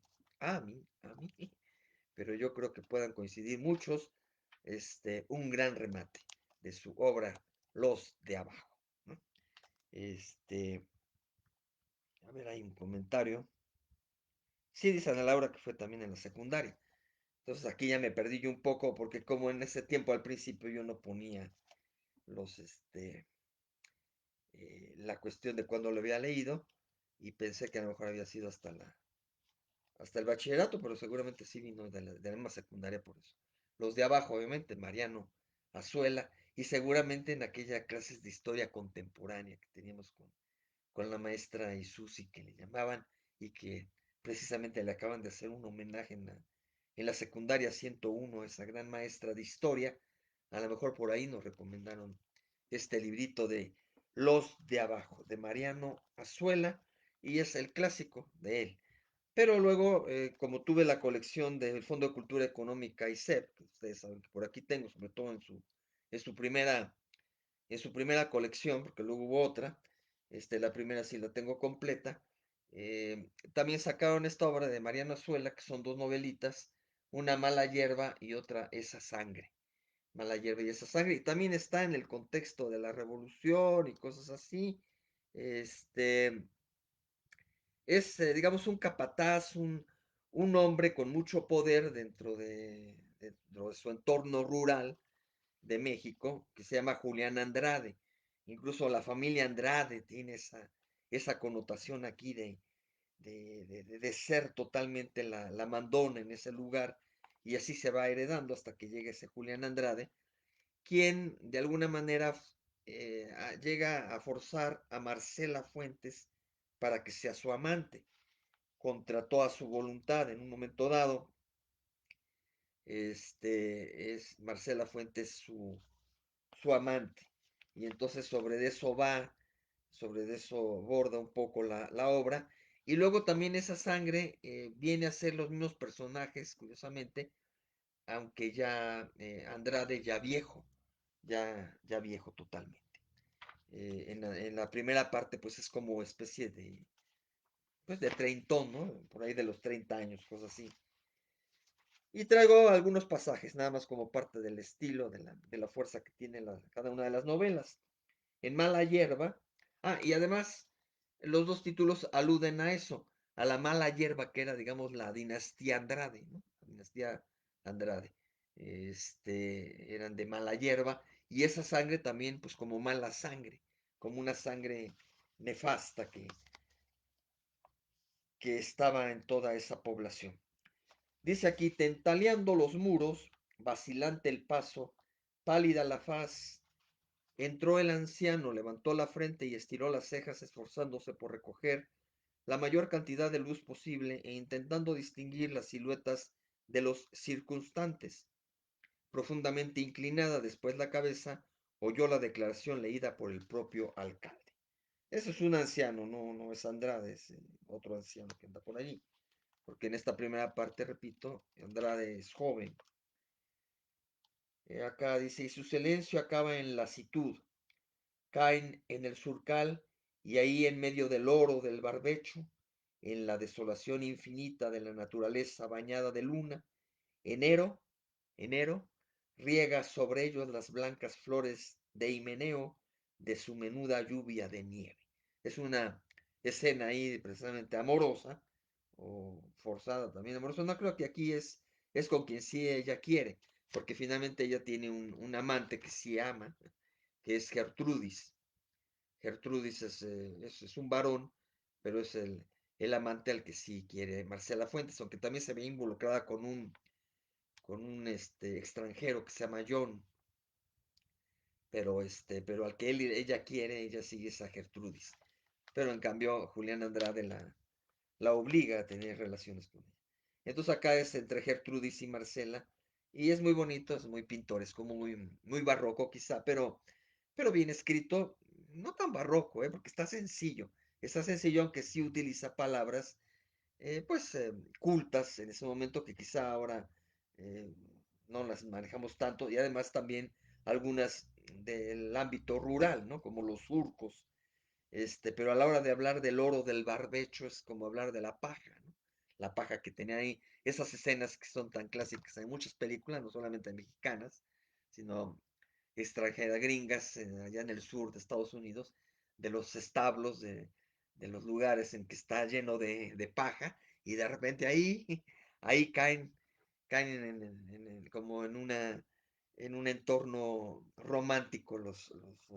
pero yo creo que puedan coincidir muchos, un gran remate de su obra, Los de Abajo, ¿no? Este, a ver, hay un comentario. Sí, dice Ana Laura que fue también en la secundaria. Entonces aquí ya me perdí yo un poco porque como en ese tiempo al principio yo no ponía los, la cuestión de cuando lo había leído y pensé que a lo mejor había sido hasta el bachillerato, pero seguramente sí vino de la misma secundaria por eso. Los de abajo, obviamente, Mariano Azuela, y seguramente en aquellas clases de historia contemporánea que teníamos con la maestra Isusi que le llamaban y que precisamente le acaban de hacer un homenaje en la secundaria 101, esa gran maestra de historia. A lo mejor por ahí nos recomendaron este librito de Los de Abajo, de Mariano Azuela, y es el clásico de él. Pero luego, como tuve la colección del Fondo de Cultura Económica ISEP, que ustedes saben que por aquí tengo, sobre todo en su primera colección, porque luego hubo otra, la primera sí la tengo completa. También sacaron esta obra de Mariano Azuela, que son dos novelitas, una Mala Hierba y otra Esa Sangre. Mala Hierba y Esa Sangre, y también está en el contexto de la revolución y cosas así. Este, es, digamos, un capataz, un hombre con mucho poder dentro de su entorno rural de México, que se llama Julián Andrade. Incluso la familia Andrade tiene esa connotación aquí de ser totalmente la mandona en ese lugar, y así se va heredando hasta que llega ese Julián Andrade, quien de alguna manera llega a forzar a Marcela Fuentes para que sea su amante, contra toda su voluntad en un momento dado. Es Marcela Fuentes su amante. Y entonces sobre eso borda un poco la obra. Y luego también esa sangre viene a ser los mismos personajes, curiosamente, aunque ya Andrade ya viejo, ya viejo totalmente. En la primera parte, pues es como especie pues de treintón, ¿no? Por ahí de los 30 años, cosas así. Y traigo algunos pasajes, nada más como parte del estilo, de la fuerza que tiene cada una de las novelas. En Mala Hierba, y además los dos títulos aluden a eso, a la mala hierba que era, digamos, la dinastía Andrade, ¿no? La dinastía Andrade. Eran de mala hierba, y esa sangre también, pues como mala sangre, como una sangre nefasta que estaba en toda esa población. Dice aquí, tentaleando los muros, vacilante el paso, pálida la faz, entró el anciano, levantó la frente y estiró las cejas, esforzándose por recoger la mayor cantidad de luz posible e intentando distinguir las siluetas de los circunstantes. Profundamente inclinada después la cabeza, oyó la declaración leída por el propio alcalde. Ese es un anciano, no es Andrade, es otro anciano que anda por allí, porque en esta primera parte, repito, Andrade es joven. Acá dice, y su silencio acaba en lasitud, caen en el surcal Y ahí en medio del oro del barbecho, en la desolación infinita de la naturaleza bañada de luna, enero, enero, riega sobre ellos las blancas flores de himeneo de su menuda lluvia de nieve. Es una escena ahí precisamente amorosa o forzada también amorosa. No creo que aquí es con quien sí ella quiere, porque finalmente ella tiene un amante que sí ama, que es Gertrudis. Gertrudis es un varón, pero es el amante al que sí quiere Marcela Fuentes, aunque también se ve involucrada con un extranjero que se llama John, pero al que ella quiere, ella sigue esa Gertrudis. Pero en cambio, Julián Andrade la obliga a tener relaciones con ella. Entonces acá es entre Gertrudis y Marcela, y es muy bonito, es muy pintoresco, muy barroco quizá, pero bien escrito, no tan barroco, porque está sencillo aunque sí utiliza palabras pues cultas en ese momento que quizá ahora eh, no las manejamos tanto y además también algunas del ámbito rural, ¿no? Como los surcos, pero a la hora de hablar del oro del barbecho es como hablar de la paja, ¿no? La paja que tenía ahí, esas escenas que son tan clásicas en muchas películas, no solamente mexicanas, sino extranjeras, gringas, allá en el sur de Estados Unidos, de los establos, de los lugares en que está lleno de paja, y de repente ahí, ahí caen como en un entorno romántico los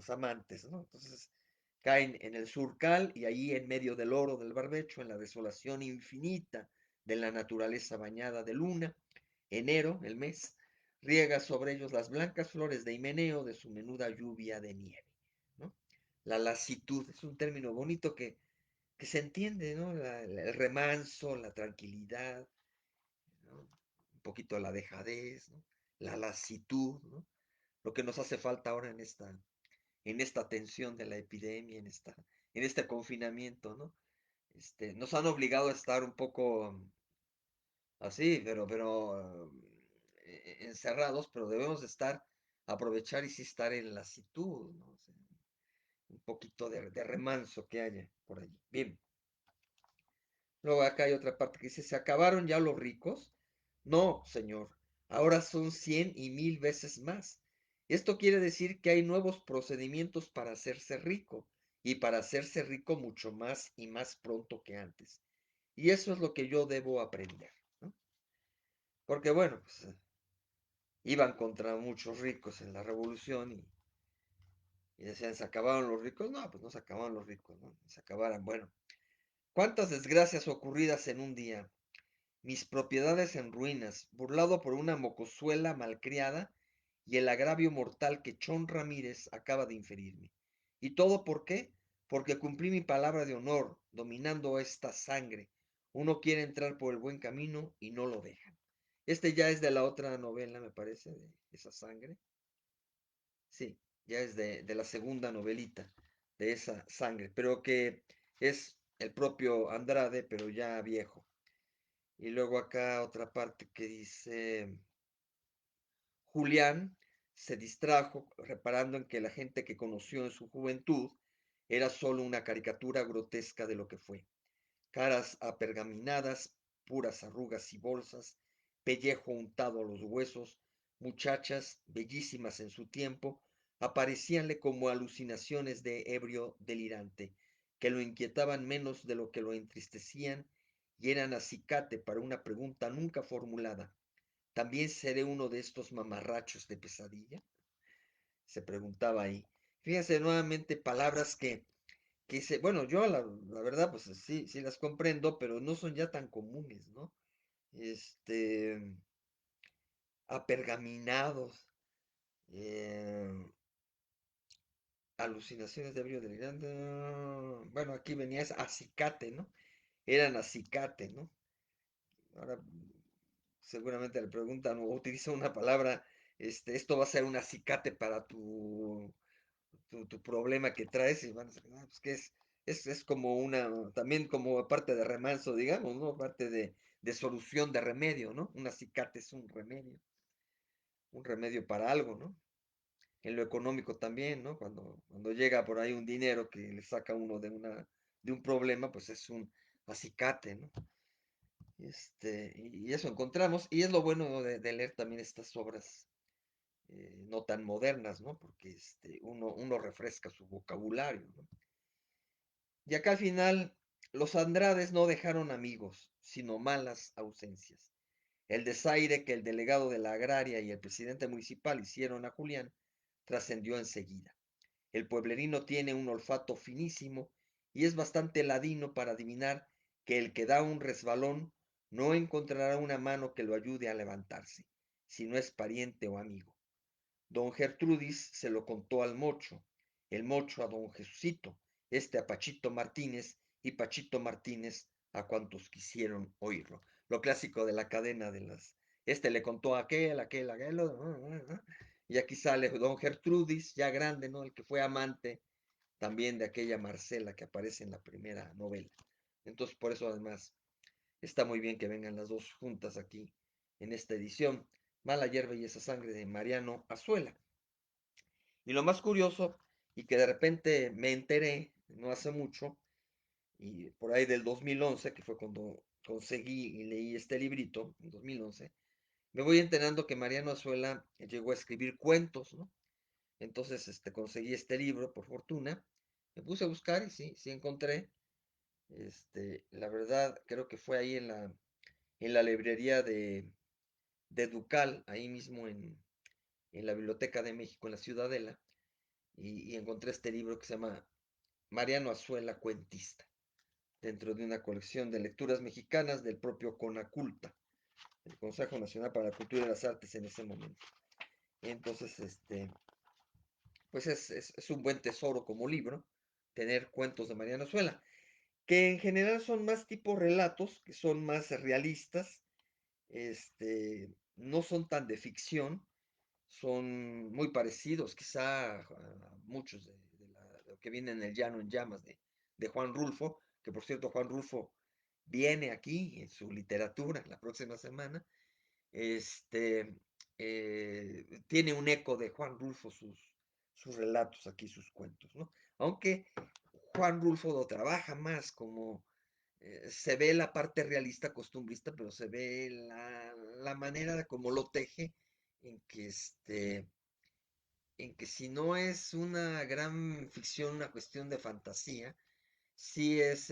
amantes, ¿no? Entonces caen en el surcal y ahí en medio del oro del barbecho, en la desolación infinita de la naturaleza bañada de luna, enero, el mes, riega sobre ellos las blancas flores de himeneo de su menuda lluvia de nieve, ¿no? La lasitud es un término bonito que se entiende, ¿no? El remanso, la tranquilidad, ¿no? Un poquito la dejadez, ¿no? La lasitud, ¿no? Lo que nos hace falta ahora en esta tensión de la epidemia, en este confinamiento, ¿no? Nos han obligado a estar un poco así, pero encerrados, pero debemos de aprovechar y sí estar en lasitud, ¿no? O sea, un poquito de remanso que haya por allí. Bien. Luego acá hay otra parte que dice, ¿se acabaron ya los ricos? No, señor, ahora son 100 y 1000 veces más. Esto quiere decir que hay nuevos procedimientos para hacerse rico y para hacerse rico mucho más y más pronto que antes. Y eso es lo que yo debo aprender, ¿no? Porque bueno, pues iban contra muchos ricos en la revolución y decían, ¿se acabaron los ricos? No, pues no se acabaron los ricos, ¿no? Se acabaran. Bueno, ¿cuántas desgracias ocurridas en un día? Mis propiedades en ruinas, burlado por una mocosuela malcriada y el agravio mortal que Chon Ramírez acaba de inferirme. ¿Y todo por qué? Porque cumplí mi palabra de honor, dominando esta sangre. Uno quiere entrar por el buen camino y no lo dejan. Este ya es de la otra novela, me parece, de esa sangre. Sí, ya es de la segunda novelita, de esa sangre, pero que es el propio Andrade, pero ya viejo. Y luego acá otra parte que dice, Julián se distrajo reparando en que la gente que conoció en su juventud era solo una caricatura grotesca de lo que fue. Caras apergaminadas, puras arrugas y bolsas, pellejo untado a los huesos, muchachas bellísimas en su tiempo, aparecíanle como alucinaciones de ebrio delirante, que lo inquietaban menos de lo que lo entristecían y eran acicate para una pregunta nunca formulada. ¿También seré uno de estos mamarrachos de pesadilla? Se preguntaba ahí. Fíjense nuevamente palabras bueno, yo la verdad, pues sí, sí las comprendo, pero no son ya tan comunes, ¿no? Este, apergaminados, eh, alucinaciones de ebrio delirante. Bueno, aquí venía es acicate, ¿no? Eran acicate, ¿no? Ahora seguramente le preguntan o utiliza una palabra, esto va a ser un acicate para tu problema que traes y van a decir, "Ah, pues que es como también como parte de remanso, digamos, ¿no? Parte de solución de remedio, ¿no? Un acicate es un remedio para algo, ¿no? en lo económico también, ¿no? Cuando llega por ahí un dinero que le saca uno de un problema, pues es un acicate, ¿no? Y eso encontramos, y es lo bueno de leer también estas obras no tan modernas, ¿no? Porque uno refresca su vocabulario, ¿no? Y acá al final, los Andrades no dejaron amigos, sino malas ausencias. El desaire que el delegado de la agraria y el presidente municipal hicieron a Julián trascendió enseguida. El pueblerino tiene un olfato finísimo y es bastante ladino para adivinar que el que da un resbalón no encontrará una mano que lo ayude a levantarse, si no es pariente o amigo. Don Gertrudis se lo contó al Mocho, el Mocho a don Jesucito, a Pachito Martínez y Pachito Martínez a cuantos quisieron oírlo. Lo clásico de la cadena de las... le contó a aquel, y aquí sale don Gertrudis, ya grande, ¿no? El que fue amante también de aquella Marcela que aparece en la primera novela. Entonces, por eso además está muy bien que vengan las dos juntas aquí en esta edición. Mala hierba y esa sangre de Mariano Azuela. Y lo más curioso, y que de repente me enteré no hace mucho, y por ahí del 2011, que fue cuando conseguí y leí este librito, en 2011, me voy enterando que Mariano Azuela llegó a escribir cuentos, ¿no? Entonces, conseguí este libro, por fortuna, me puse a buscar y sí, sí encontré, la verdad, creo que fue ahí en la librería de Ducal, ahí mismo en la Biblioteca de México, en la Ciudadela, y encontré este libro que se llama Mariano Azuela, cuentista, dentro de una colección de lecturas mexicanas del propio Conaculta, el Consejo Nacional para la Cultura y las Artes en ese momento. Entonces, pues es un buen tesoro como libro, tener cuentos de Mariano Azuela, que en general son más tipo relatos, que son más realistas, no son tan de ficción, son muy parecidos quizá a muchos de lo que viene en El Llano en Llamas de Juan Rulfo, que por cierto Juan Rulfo viene aquí en su literatura la próxima semana. este, Tiene un eco de Juan Rulfo sus relatos aquí, sus cuentos, ¿no? Aunque Juan Rulfo lo trabaja más como se ve la parte realista costumbrista, pero se ve la manera de cómo lo teje, en que si no es una gran ficción, una cuestión de fantasía, sí es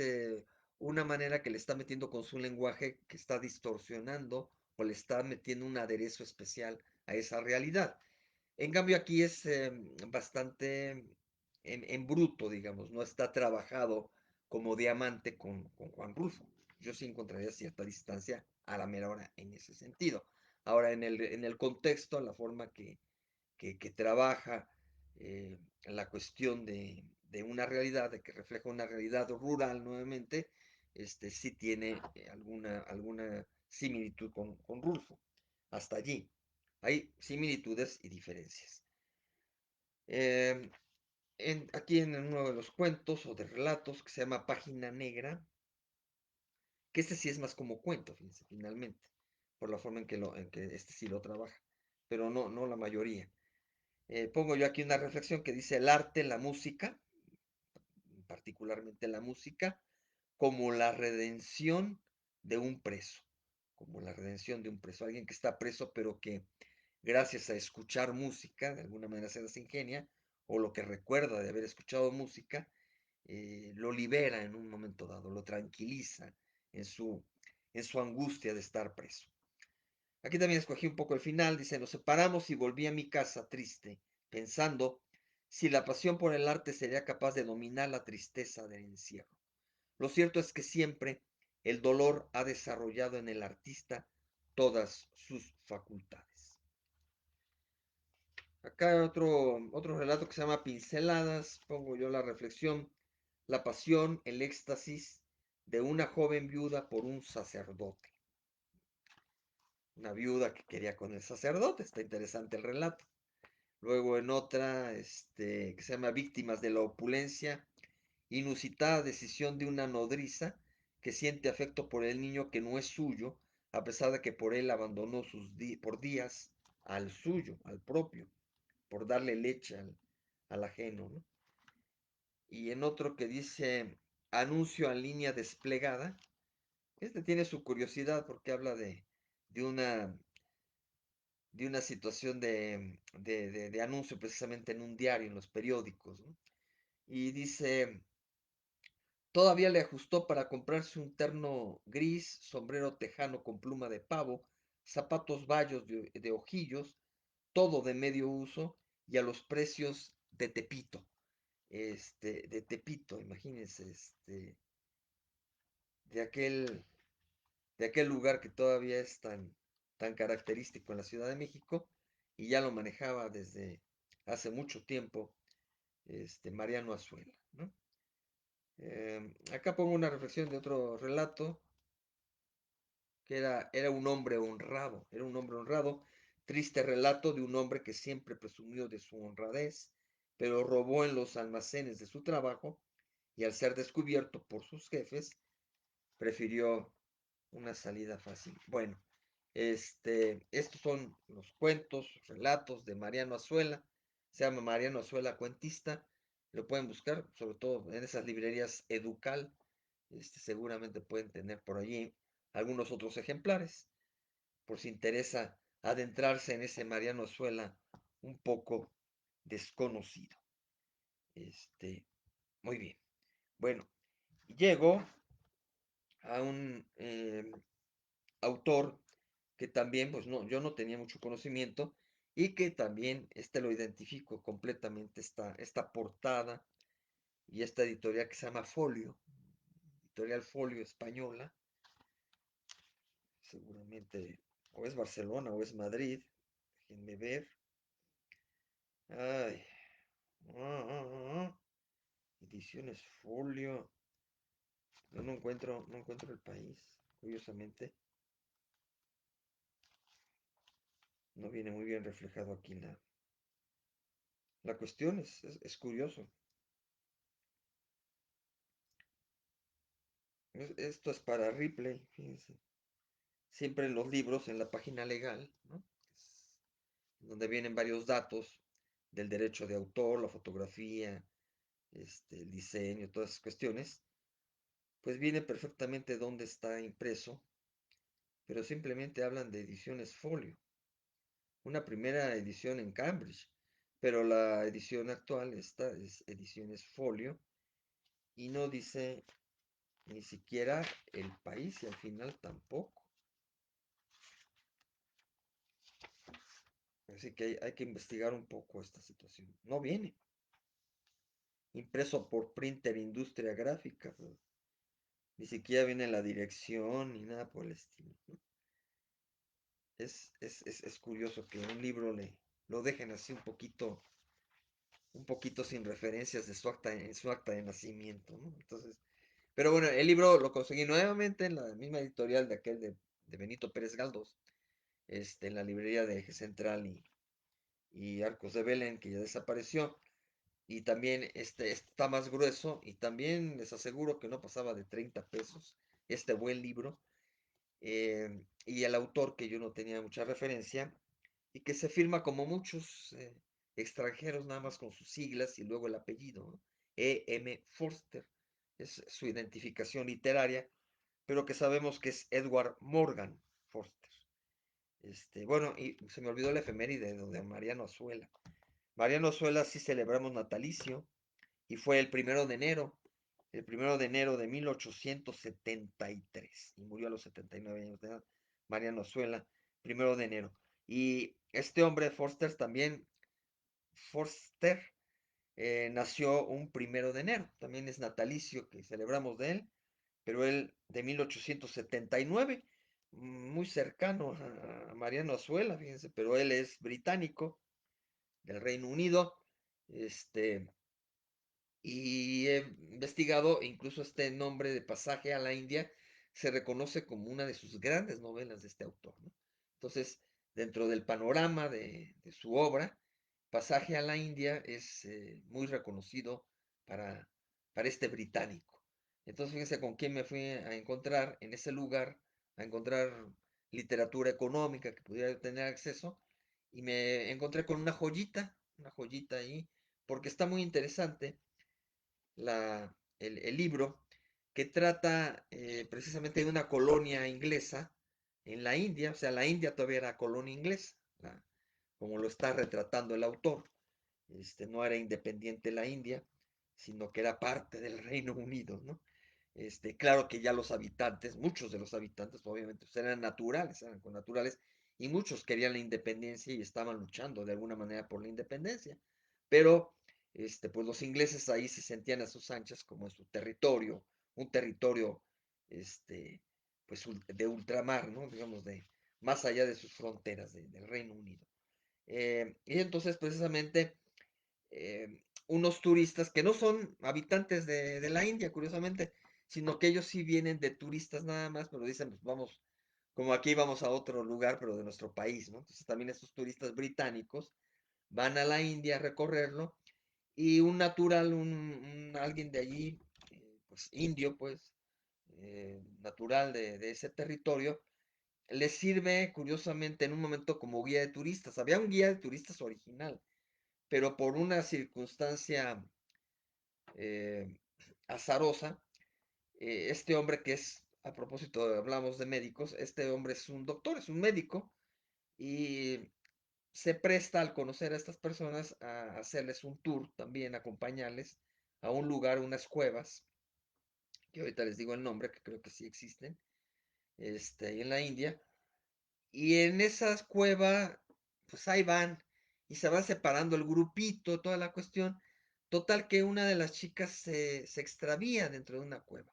una manera que le está metiendo con su lenguaje, que está distorsionando o le está metiendo un aderezo especial a esa realidad. En cambio aquí es bastante en bruto, digamos, no está trabajado como diamante con Juan Rulfo. Yo sí encontraría cierta distancia a la mera hora en ese sentido. Ahora, en el contexto, la forma que trabaja la cuestión de una realidad, de que refleja una realidad rural nuevamente, sí tiene alguna similitud con Rulfo. Hasta allí. Hay similitudes y diferencias. Eh, Aquí en uno de los cuentos o de relatos que se llama Página Negra, que sí es más como cuento, fíjense, finalmente, por la forma en que sí lo trabaja, pero no la mayoría. Pongo yo aquí una reflexión que dice el arte, la música, particularmente la música, como la redención de un preso, como la redención de un preso, alguien que está preso pero que gracias a escuchar música, de alguna manera se las ingenia, o lo que recuerda de haber escuchado música, lo libera en un momento dado, lo tranquiliza en en su angustia de estar preso. Aquí también escogí un poco el final, dice, nos separamos y volví a mi casa triste, pensando si la pasión por el arte sería capaz de dominar la tristeza del encierro. Lo cierto es que siempre el dolor ha desarrollado en el artista todas sus facultades. Acá otro relato que se llama Pinceladas, pongo yo la reflexión, la pasión, el éxtasis de una joven viuda por un sacerdote. Una viuda que quería con el sacerdote, está interesante el relato. Luego en otra, que se llama Víctimas de la opulencia, inusitada decisión de una nodriza que siente afecto por el niño que no es suyo, a pesar de que por él abandonó por días al suyo, al propio. por darle leche al ajeno, ¿no? Y en otro que dice anuncio en línea desplegada, este tiene su curiosidad porque habla de una, de una situación de anuncio precisamente en un diario, en los periódicos, ¿no? Y dice, todavía le ajustó para comprarse un terno gris, sombrero tejano con pluma de pavo, zapatos bayos de ojillos, todo de medio uso y a los precios de Tepito. De Tepito, imagínense, de aquel, de aquel lugar que todavía es tan característico en la Ciudad de México y ya lo manejaba desde hace mucho tiempo, Mariano Azuela, ¿no? Acá pongo una reflexión de otro relato que era un hombre honrado, era un hombre honrado, triste relato de un hombre que siempre presumió de su honradez, pero robó en los almacenes de su trabajo y al ser descubierto por sus jefes, prefirió una salida fácil. Bueno, estos son los cuentos, relatos de Mariano Azuela, se llama Mariano Azuela Cuentista, lo pueden buscar, sobre todo en esas librerías Educal, seguramente pueden tener por allí algunos otros ejemplares, por si interesa adentrarse en ese Mariano Azuela un poco desconocido. Este, Muy bien. Bueno, llego a un autor que también, pues no, yo no tenía mucho conocimiento y que también lo identifico completamente, esta portada y esta editorial que se llama Folio, editorial Folio española, seguramente o es Barcelona o es Madrid, déjenme ver. Ay, ah, ah, ah, ediciones Folio, no encuentro el país, curiosamente, no viene muy bien reflejado aquí la cuestión, es curioso. Esto es para Ripley, fíjense. Siempre en los libros, en la página legal, ¿no? Donde vienen varios datos del derecho de autor, la fotografía, el diseño, todas esas cuestiones, pues viene perfectamente dónde está impreso, pero simplemente hablan de ediciones folio. Una primera edición en Cambridge, pero la edición actual, esta es ediciones folio, y no dice ni siquiera el país y al final tampoco. Así que hay que investigar un poco esta situación. No viene. Impreso por Printer Industria Gráfica, pero ni siquiera viene la dirección ni nada por el estilo, ¿no? Es curioso que un libro lo dejen así un poquito sin referencias de en su acta de nacimiento, ¿no? Entonces, pero bueno, el libro lo conseguí nuevamente en la misma editorial de aquel de Benito Pérez Galdós, en la librería de Eje Central y Arcos de Belén, que ya desapareció. Y también está más grueso y también les aseguro que no pasaba de 30 pesos este buen libro. Y el autor que yo no tenía mucha referencia y que se firma como muchos extranjeros nada más con sus siglas y luego el apellido, ¿no? E.M. Forster es su identificación literaria, pero que sabemos que es Edward Morgan Forster. Bueno, y se me olvidó la efeméride de Mariano Azuela. Mariano Azuela sí celebramos natalicio y fue el primero de enero de 1873 y murió a los 79 años de edad, Mariano Azuela, 1 de enero. Y este hombre, Forster, nació un 1 de enero, también es natalicio que celebramos de él, pero él de 1879, muy cercano a Mariano Azuela, fíjense, pero él es británico, del Reino Unido, este, y he investigado, e incluso este nombre de Pasaje a la India se reconoce como una de sus grandes novelas de este autor, ¿no? Entonces, dentro del panorama de su obra, Pasaje a la India es muy reconocido para, para este británico. Entonces, fíjense con quién me fui a encontrar en ese lugar, a encontrar literatura económica que pudiera tener acceso, y me encontré con una joyita ahí, porque está muy interesante el libro que trata precisamente de una colonia inglesa en la India, o sea, la India todavía era colonia inglesa, como lo está retratando el autor. No era independiente la India, sino que era parte del Reino Unido, ¿no? Claro que ya los habitantes, muchos de los habitantes, obviamente, pues, eran naturales, eran connaturales, y muchos querían la independencia y estaban luchando de alguna manera por la independencia. Pero, pues los ingleses ahí se sentían a sus anchas como en su territorio, un territorio, este, pues de ultramar, ¿no? Digamos, de más allá de sus fronteras del Reino Unido. Y entonces, precisamente, unos turistas que no son habitantes de la India, curiosamente, sino que ellos sí vienen de turistas nada más, pero dicen, pues vamos, como aquí vamos a otro lugar, pero de nuestro país, ¿no? Entonces también estos turistas británicos van a la India a recorrerlo y un natural, alguien de allí, pues indio, pues, natural de ese territorio, les sirve curiosamente en un momento como guía de turistas. Había un guía de turistas original, pero por una circunstancia eh, azarosa, este hombre que es, a propósito, hablamos de médicos, este hombre es un doctor, es un médico, y se presta al conocer a estas personas a hacerles un tour, también acompañarles a un lugar, unas cuevas, que ahorita les digo el nombre, que creo que sí existen, ahí en la India, y en esas cuevas, pues ahí van, y se va separando el grupito, toda la cuestión. Total que una de las chicas se extravía dentro de una cueva.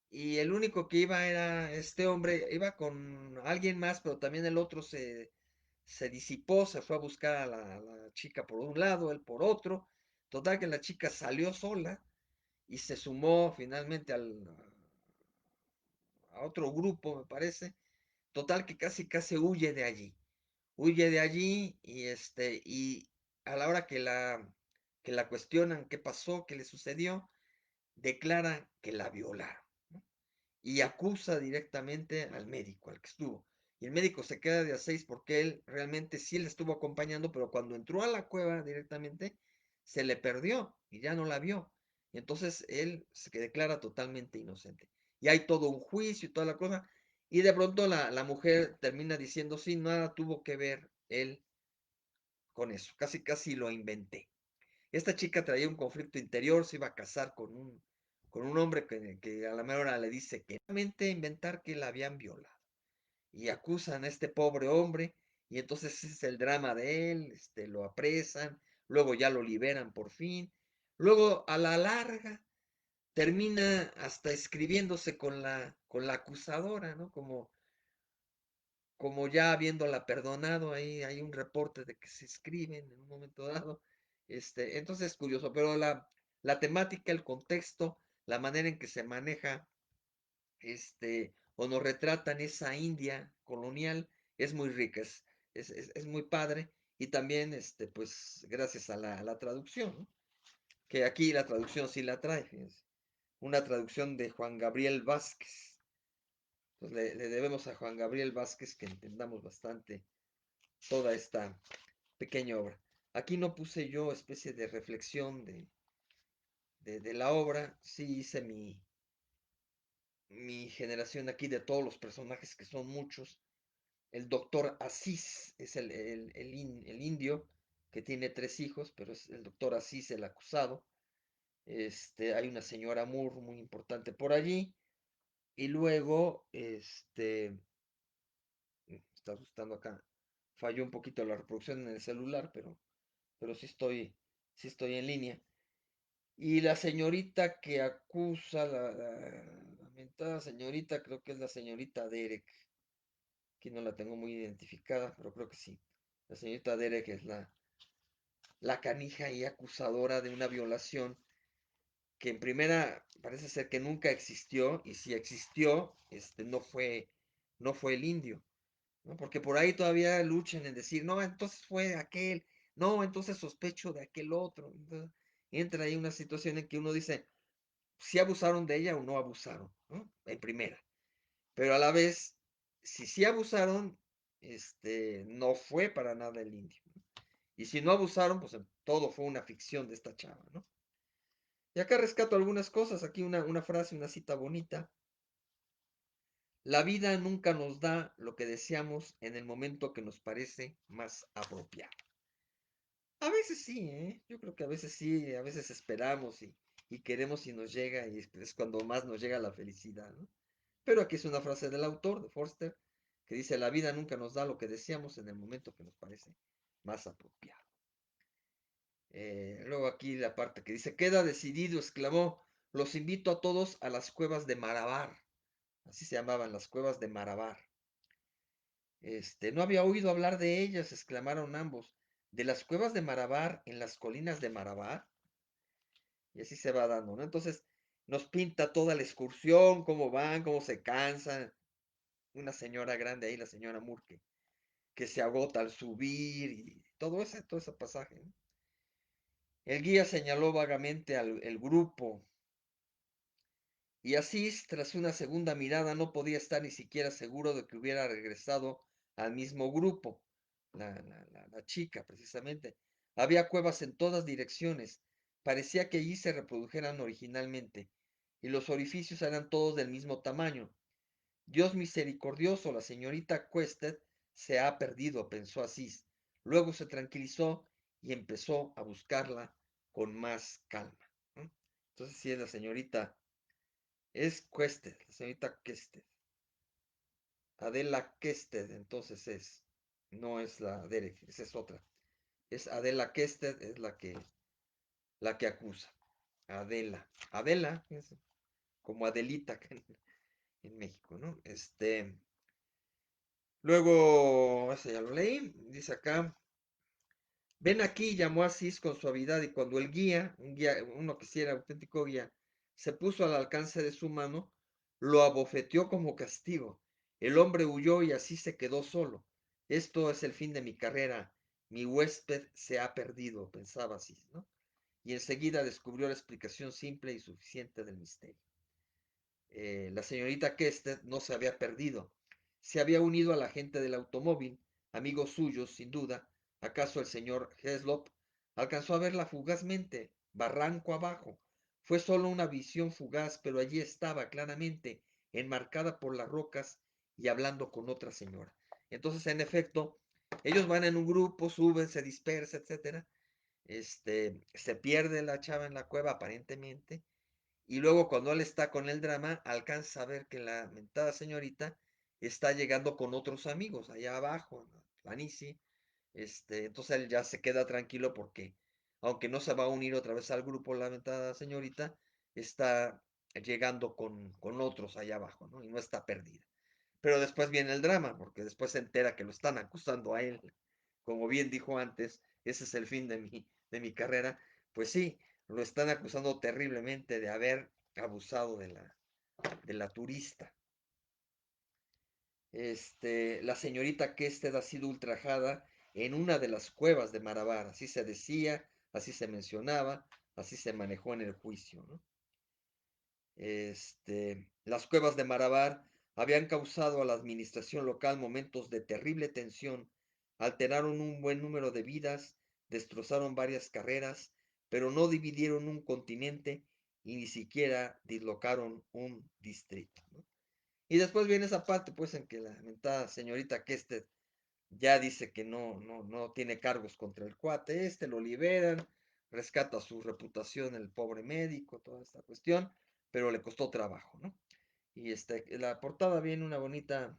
Y el único que iba era este hombre, iba con alguien más, pero también el otro se disipó, se fue a buscar a la chica por un lado, él por otro. Total que la chica salió sola y se sumó finalmente a otro grupo, me parece. Total que casi casi huye de allí. Huye de allí y a la hora que la cuestionan qué pasó, qué le sucedió, declara que la violaron, ¿no? Y acusa directamente al médico, al que estuvo. Y el médico se queda de a seis porque él realmente sí le estuvo acompañando, pero cuando entró a la cueva directamente, se le perdió y ya no la vio. Y entonces él se declara totalmente inocente. Y hay todo un juicio y toda la cosa. Y de pronto la mujer termina diciendo, sí, nada tuvo que ver él con eso. Casi, casi lo inventé. Esta chica traía un conflicto interior, se iba a casar con un hombre que a la mera hora le dice que realmente inventar que la habían violado. Y acusan a este pobre hombre, y entonces ese es el drama de él, lo apresan, luego ya lo liberan por fin. Luego, a la larga, termina hasta escribiéndose con la acusadora, ¿no? Como ya habiéndola perdonado, ahí hay un reporte de que se escriben en un momento dado. Entonces es curioso, pero la temática, el contexto, la manera en que se maneja, o nos retratan esa India colonial, es muy rica, es muy padre, y también, pues, gracias a la traducción, ¿no? Que aquí la traducción sí la trae, fíjense. Una traducción de Juan Gabriel Vázquez. Entonces le debemos a Juan Gabriel Vázquez que entendamos bastante toda esta pequeña obra. Aquí no puse yo especie de reflexión de la obra, sí hice mi generación aquí de todos los personajes que son muchos. El doctor Asís es el indio que tiene tres hijos, pero es el doctor Asís el acusado. Hay una señora Moore muy importante por allí. Y luego, está gustando acá. Falló un poquito la reproducción en el celular, pero sí estoy en línea. Y la señorita que acusa, la lamentada señorita, creo que es la señorita Derek. Aquí no la tengo muy identificada, pero creo que sí. La señorita Derek es la canija y acusadora de una violación que en primera parece ser que nunca existió, y si existió, no fue el indio, ¿no? Porque por ahí todavía luchan en decir, no, entonces fue aquel, no, entonces sospecho de aquel otro. Entonces, entra ahí una situación en que uno dice, si abusaron de ella o no abusaron, ¿no? En primera. Pero a la vez, si sí abusaron, no fue para nada el indio, ¿no? Y si no abusaron, pues todo fue una ficción de esta chava, ¿no? Y acá rescato algunas cosas, aquí una frase, una cita bonita. La vida nunca nos da lo que deseamos en el momento que nos parece más apropiado. A veces sí, ¿eh? Yo creo que a veces sí, a veces esperamos y queremos y nos llega y es cuando más nos llega la felicidad, ¿no? Pero aquí es una frase del autor, de Forster, que dice, la vida nunca nos da lo que deseamos en el momento que nos parece más apropiado. Luego aquí la parte que dice, queda decidido, exclamó, los invito a todos a las cuevas de Marabar. Así se llamaban las cuevas de Marabar. No había oído hablar de ellas, exclamaron ambos. De las cuevas de Marabar en las colinas de Marabar. Y así se va dando, ¿no? Entonces nos pinta toda la excursión, cómo van, cómo se cansan. Una señora grande ahí, la señora Murke, que se agota al subir y todo ese pasaje, ¿no? El guía señaló vagamente al el grupo y Asís, tras una segunda mirada, no podía estar ni siquiera seguro de que hubiera regresado al mismo grupo. La chica, precisamente. Había cuevas en todas direcciones. Parecía que allí se reprodujeran originalmente, y los orificios eran todos del mismo tamaño. Dios misericordioso, la señorita Quested se ha perdido, pensó Asís. Luego se tranquilizó y empezó a buscarla con más calma, ¿no? Entonces, sí es la señorita, es Quested, la señorita Quested. Adela Quested, entonces no es la Derek, esa es otra. Es Adela Quested, es la que acusa. Adela. Adela, es como Adelita acá en México, ¿no? Luego, ese ya lo leí, dice acá, ven aquí, llamó Asís con suavidad, y cuando el guía, uno que sí era auténtico guía, se puso al alcance de su mano, lo abofeteó como castigo. El hombre huyó y así se quedó solo. Esto es el fin de mi carrera. Mi huésped se ha perdido, pensaba Asís, ¿no? Y enseguida descubrió la explicación simple y suficiente del misterio. La señorita Kester no se había perdido. Se había unido a la gente del automóvil, amigos suyos, sin duda. ¿Acaso el señor Heslop alcanzó a verla fugazmente, barranco abajo? Fue solo una visión fugaz, pero allí estaba claramente, enmarcada por las rocas y hablando con otra señora. Entonces, en efecto, ellos van en un grupo, suben, se dispersa, etcétera. Se pierde la chava en la cueva aparentemente y luego cuando él está con el drama, alcanza a ver que la mentada señorita está llegando con otros amigos allá abajo, en la planicie. Entonces él ya se queda tranquilo porque, aunque no se va a unir otra vez al grupo la mentada señorita, está llegando con otros allá abajo, ¿no? Y no está perdida. Pero después viene el drama, porque después se entera que lo están acusando a él. Como bien dijo antes, ese es el fin de mi carrera. Pues sí, lo están acusando terriblemente de haber abusado de la turista. La señorita Kested ha sido ultrajada en una de las cuevas de Marabar. Así se decía, así se mencionaba, así se manejó en el juicio, ¿no? Las cuevas de Marabar habían causado a la administración local momentos de terrible tensión, alteraron un buen número de vidas, destrozaron varias carreras, pero no dividieron un continente y ni siquiera dislocaron un distrito, ¿no? Y después viene esa parte, pues, en que la lamentada señorita Kested ya dice que no tiene cargos contra el cuate lo liberan, rescata su reputación el pobre médico, toda esta cuestión, pero le costó trabajo, ¿no? Y la portada viene una bonita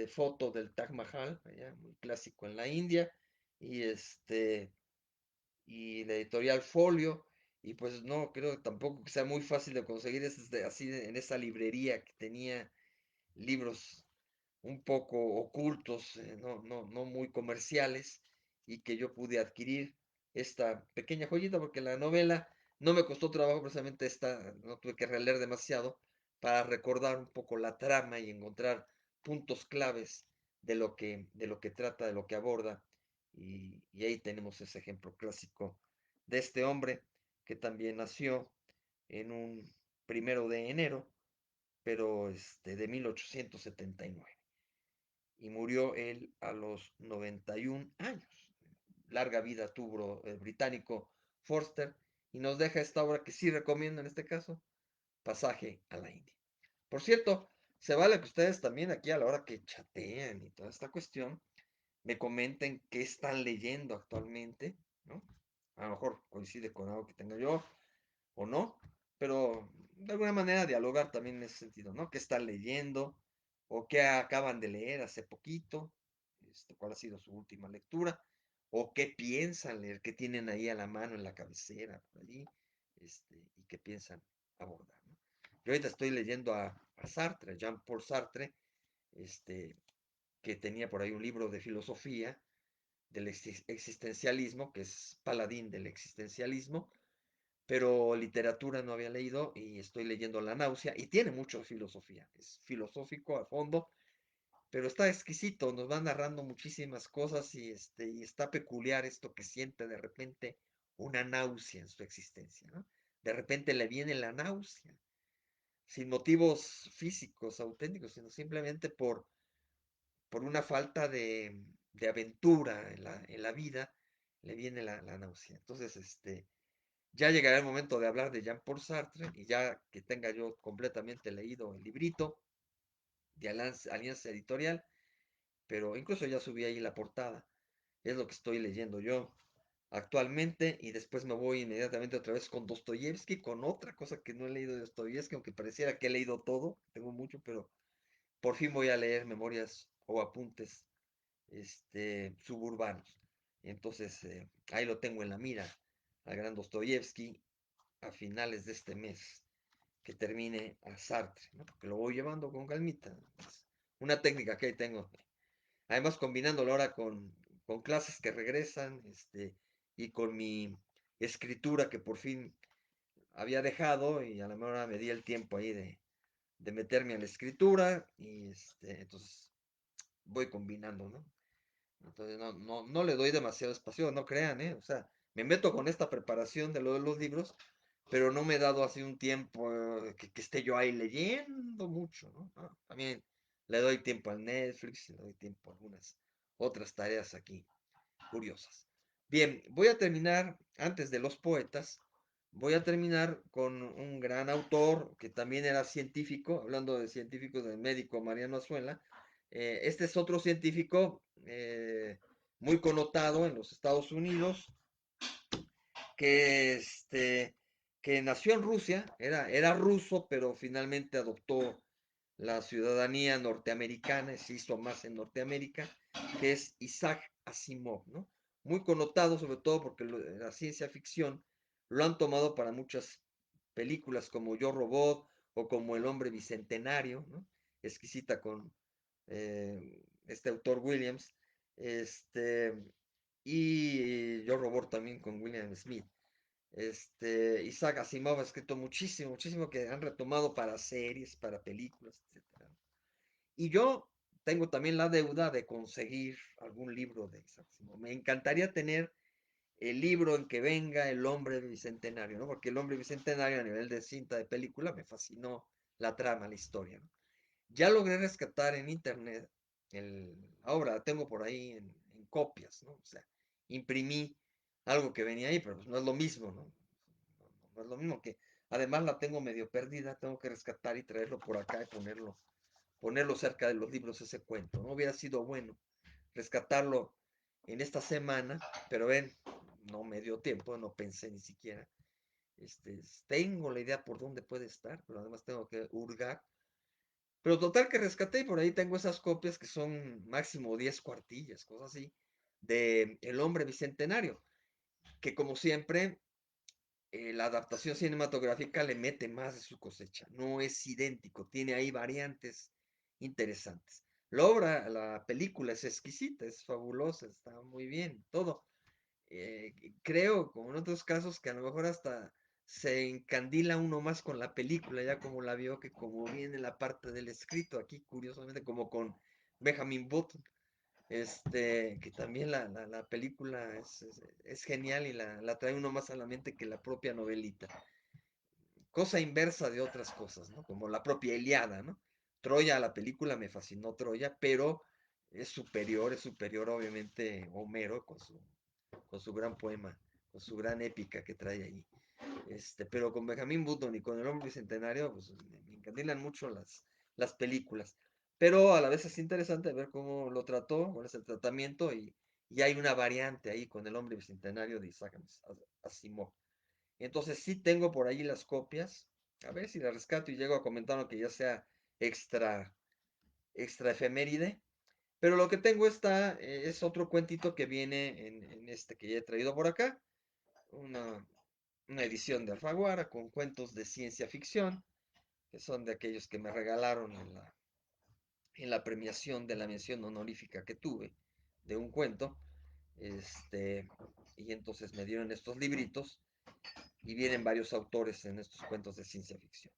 foto del Taj Mahal, allá, muy clásico en la India, y y la editorial Folio, y pues no creo tampoco que sea muy fácil de conseguir, así en esa librería que tenía libros un poco ocultos, no muy comerciales, y que yo pude adquirir esta pequeña joyita, porque la novela no me costó trabajo, precisamente no tuve que releer demasiado para recordar un poco la trama y encontrar puntos claves de lo que trata, de lo que aborda, y ahí tenemos ese ejemplo clásico de este hombre que también nació en un 1 de enero, pero de 1879 y murió él a los 91 años. larga vida tuvo el británico Forster, y nos deja esta obra que sí recomiendo en este caso, Pasaje a la India. Por cierto, se vale que ustedes también aquí a la hora que chatean y toda esta cuestión, me comenten qué están leyendo actualmente, ¿no? A lo mejor coincide con algo que tenga yo o no, pero de alguna manera dialogar también en ese sentido, ¿no? ¿Qué están leyendo o qué acaban de leer hace poquito? ¿Cuál ha sido su última lectura? ¿O qué piensan leer? ¿Qué tienen ahí a la mano en la cabecera, por allí? Y qué piensan abordar, ¿no? Yo ahorita estoy leyendo a Sartre, a Jean-Paul Sartre, este, que tenía por ahí un libro de filosofía del existencialismo, que es paladín del existencialismo, pero literatura no había leído y estoy leyendo La náusea y tiene mucho de filosofía, es filosófico a fondo, pero está exquisito, nos va narrando muchísimas cosas y está peculiar esto que siente de repente una náusea en su existencia, ¿no? De repente le viene la náusea, sin motivos físicos auténticos, sino simplemente por una falta de aventura en la vida, le viene la náusea. Entonces, ya llegará el momento de hablar de Jean-Paul Sartre y ya que tenga yo completamente leído el librito de Alianza Editorial, pero incluso ya subí ahí la portada. Es lo que estoy leyendo yo actualmente y después me voy inmediatamente otra vez con Dostoyevsky, con otra cosa que no he leído de Dostoyevsky, aunque pareciera que he leído todo, tengo mucho, pero por fin voy a leer memorias o apuntes suburbanos. Entonces, ahí lo tengo en la mira, al gran Dostoyevsky, a finales de este mes, que termine a Sartre, ¿no? Porque lo voy llevando con calmita. Es una técnica que ahí tengo. Además, combinándolo ahora con clases que regresan, y con mi escritura que por fin había dejado, y a la mejor me di el tiempo ahí de meterme a la escritura, y entonces voy combinando, ¿no? Entonces no le doy demasiado espacio, no crean, ¿eh? O sea, me meto con esta preparación de lo de los libros, pero no me he dado así un tiempo que esté yo ahí leyendo mucho, ¿no? No, también le doy tiempo al Netflix, le doy tiempo a algunas otras tareas aquí curiosas. Bien, voy a terminar, antes de los poetas, voy a terminar con un gran autor que también era científico, hablando de científicos, del médico Mariano Azuela. Este es otro científico muy connotado en los Estados Unidos, que, que nació en Rusia, era ruso, pero finalmente adoptó la ciudadanía norteamericana y se hizo más en Norteamérica, que es Isaac Asimov, ¿no? Muy connotado, sobre todo porque la ciencia ficción lo han tomado para muchas películas como Yo Robot o como El Hombre Bicentenario, ¿no? Exquisita con este autor Williams, este, y Yo Robot también con William Smith. Isaac Asimov ha escrito muchísimo, muchísimo que han retomado para series, para películas, etcétera. Y yo tengo también la deuda de conseguir algún libro de Isaac Asimov. Me encantaría tener el libro en que venga El Hombre Bicentenario, ¿no? Porque El Hombre Bicentenario a nivel de cinta de película me fascinó la trama, la historia, ¿no? Ya logré rescatar en internet la obra, la tengo por ahí en copias, ¿no? O sea, imprimí algo que venía ahí, pero pues no es lo mismo, ¿no? No es lo mismo que, además la tengo medio perdida, tengo que rescatar y traerlo por acá y ponerlo cerca de los libros ese cuento, ¿no? Hubiera sido bueno rescatarlo en esta semana, pero ven, no me dio tiempo, no pensé ni siquiera. Tengo la idea por dónde puede estar, pero además tengo que hurgar. Pero total que rescaté y por ahí tengo esas copias que son máximo 10 cuartillas, cosas así, de El Hombre Bicentenario, que como siempre, la adaptación cinematográfica le mete más de su cosecha, no es idéntico, tiene ahí variantes interesantes. La obra, la película es exquisita, es fabulosa, está muy bien, todo. Creo, como en otros casos, que a lo mejor hasta se encandila uno más con la película, ya como la vio, que como viene la parte del escrito, aquí curiosamente como con Benjamin Button, que también la película es genial y la trae uno más a la mente que la propia novelita. Cosa inversa de otras cosas, ¿no? Como la propia Iliada, ¿no? Troya, la película me fascinó Troya, pero es superior obviamente Homero con su gran poema, con su gran épica que trae ahí. Pero con Benjamín Button y con el hombre bicentenario, pues me encandilan mucho las películas. Pero a la vez es interesante ver cómo lo trató, cuál es el tratamiento, y hay una variante ahí con el hombre bicentenario de Isaac Asimov. Entonces sí tengo por ahí las copias, a ver si las rescato y llego a comentar aunque ya sea extra, extra efeméride. Pero lo que tengo es otro cuentito que viene en este que ya he traído por acá, una, una edición de Alfaguara con cuentos de ciencia ficción, que son de aquellos que me regalaron en la premiación de la mención honorífica que tuve de un cuento. Este, y entonces me dieron estos libritos y vienen varios autores en estos cuentos de ciencia ficción.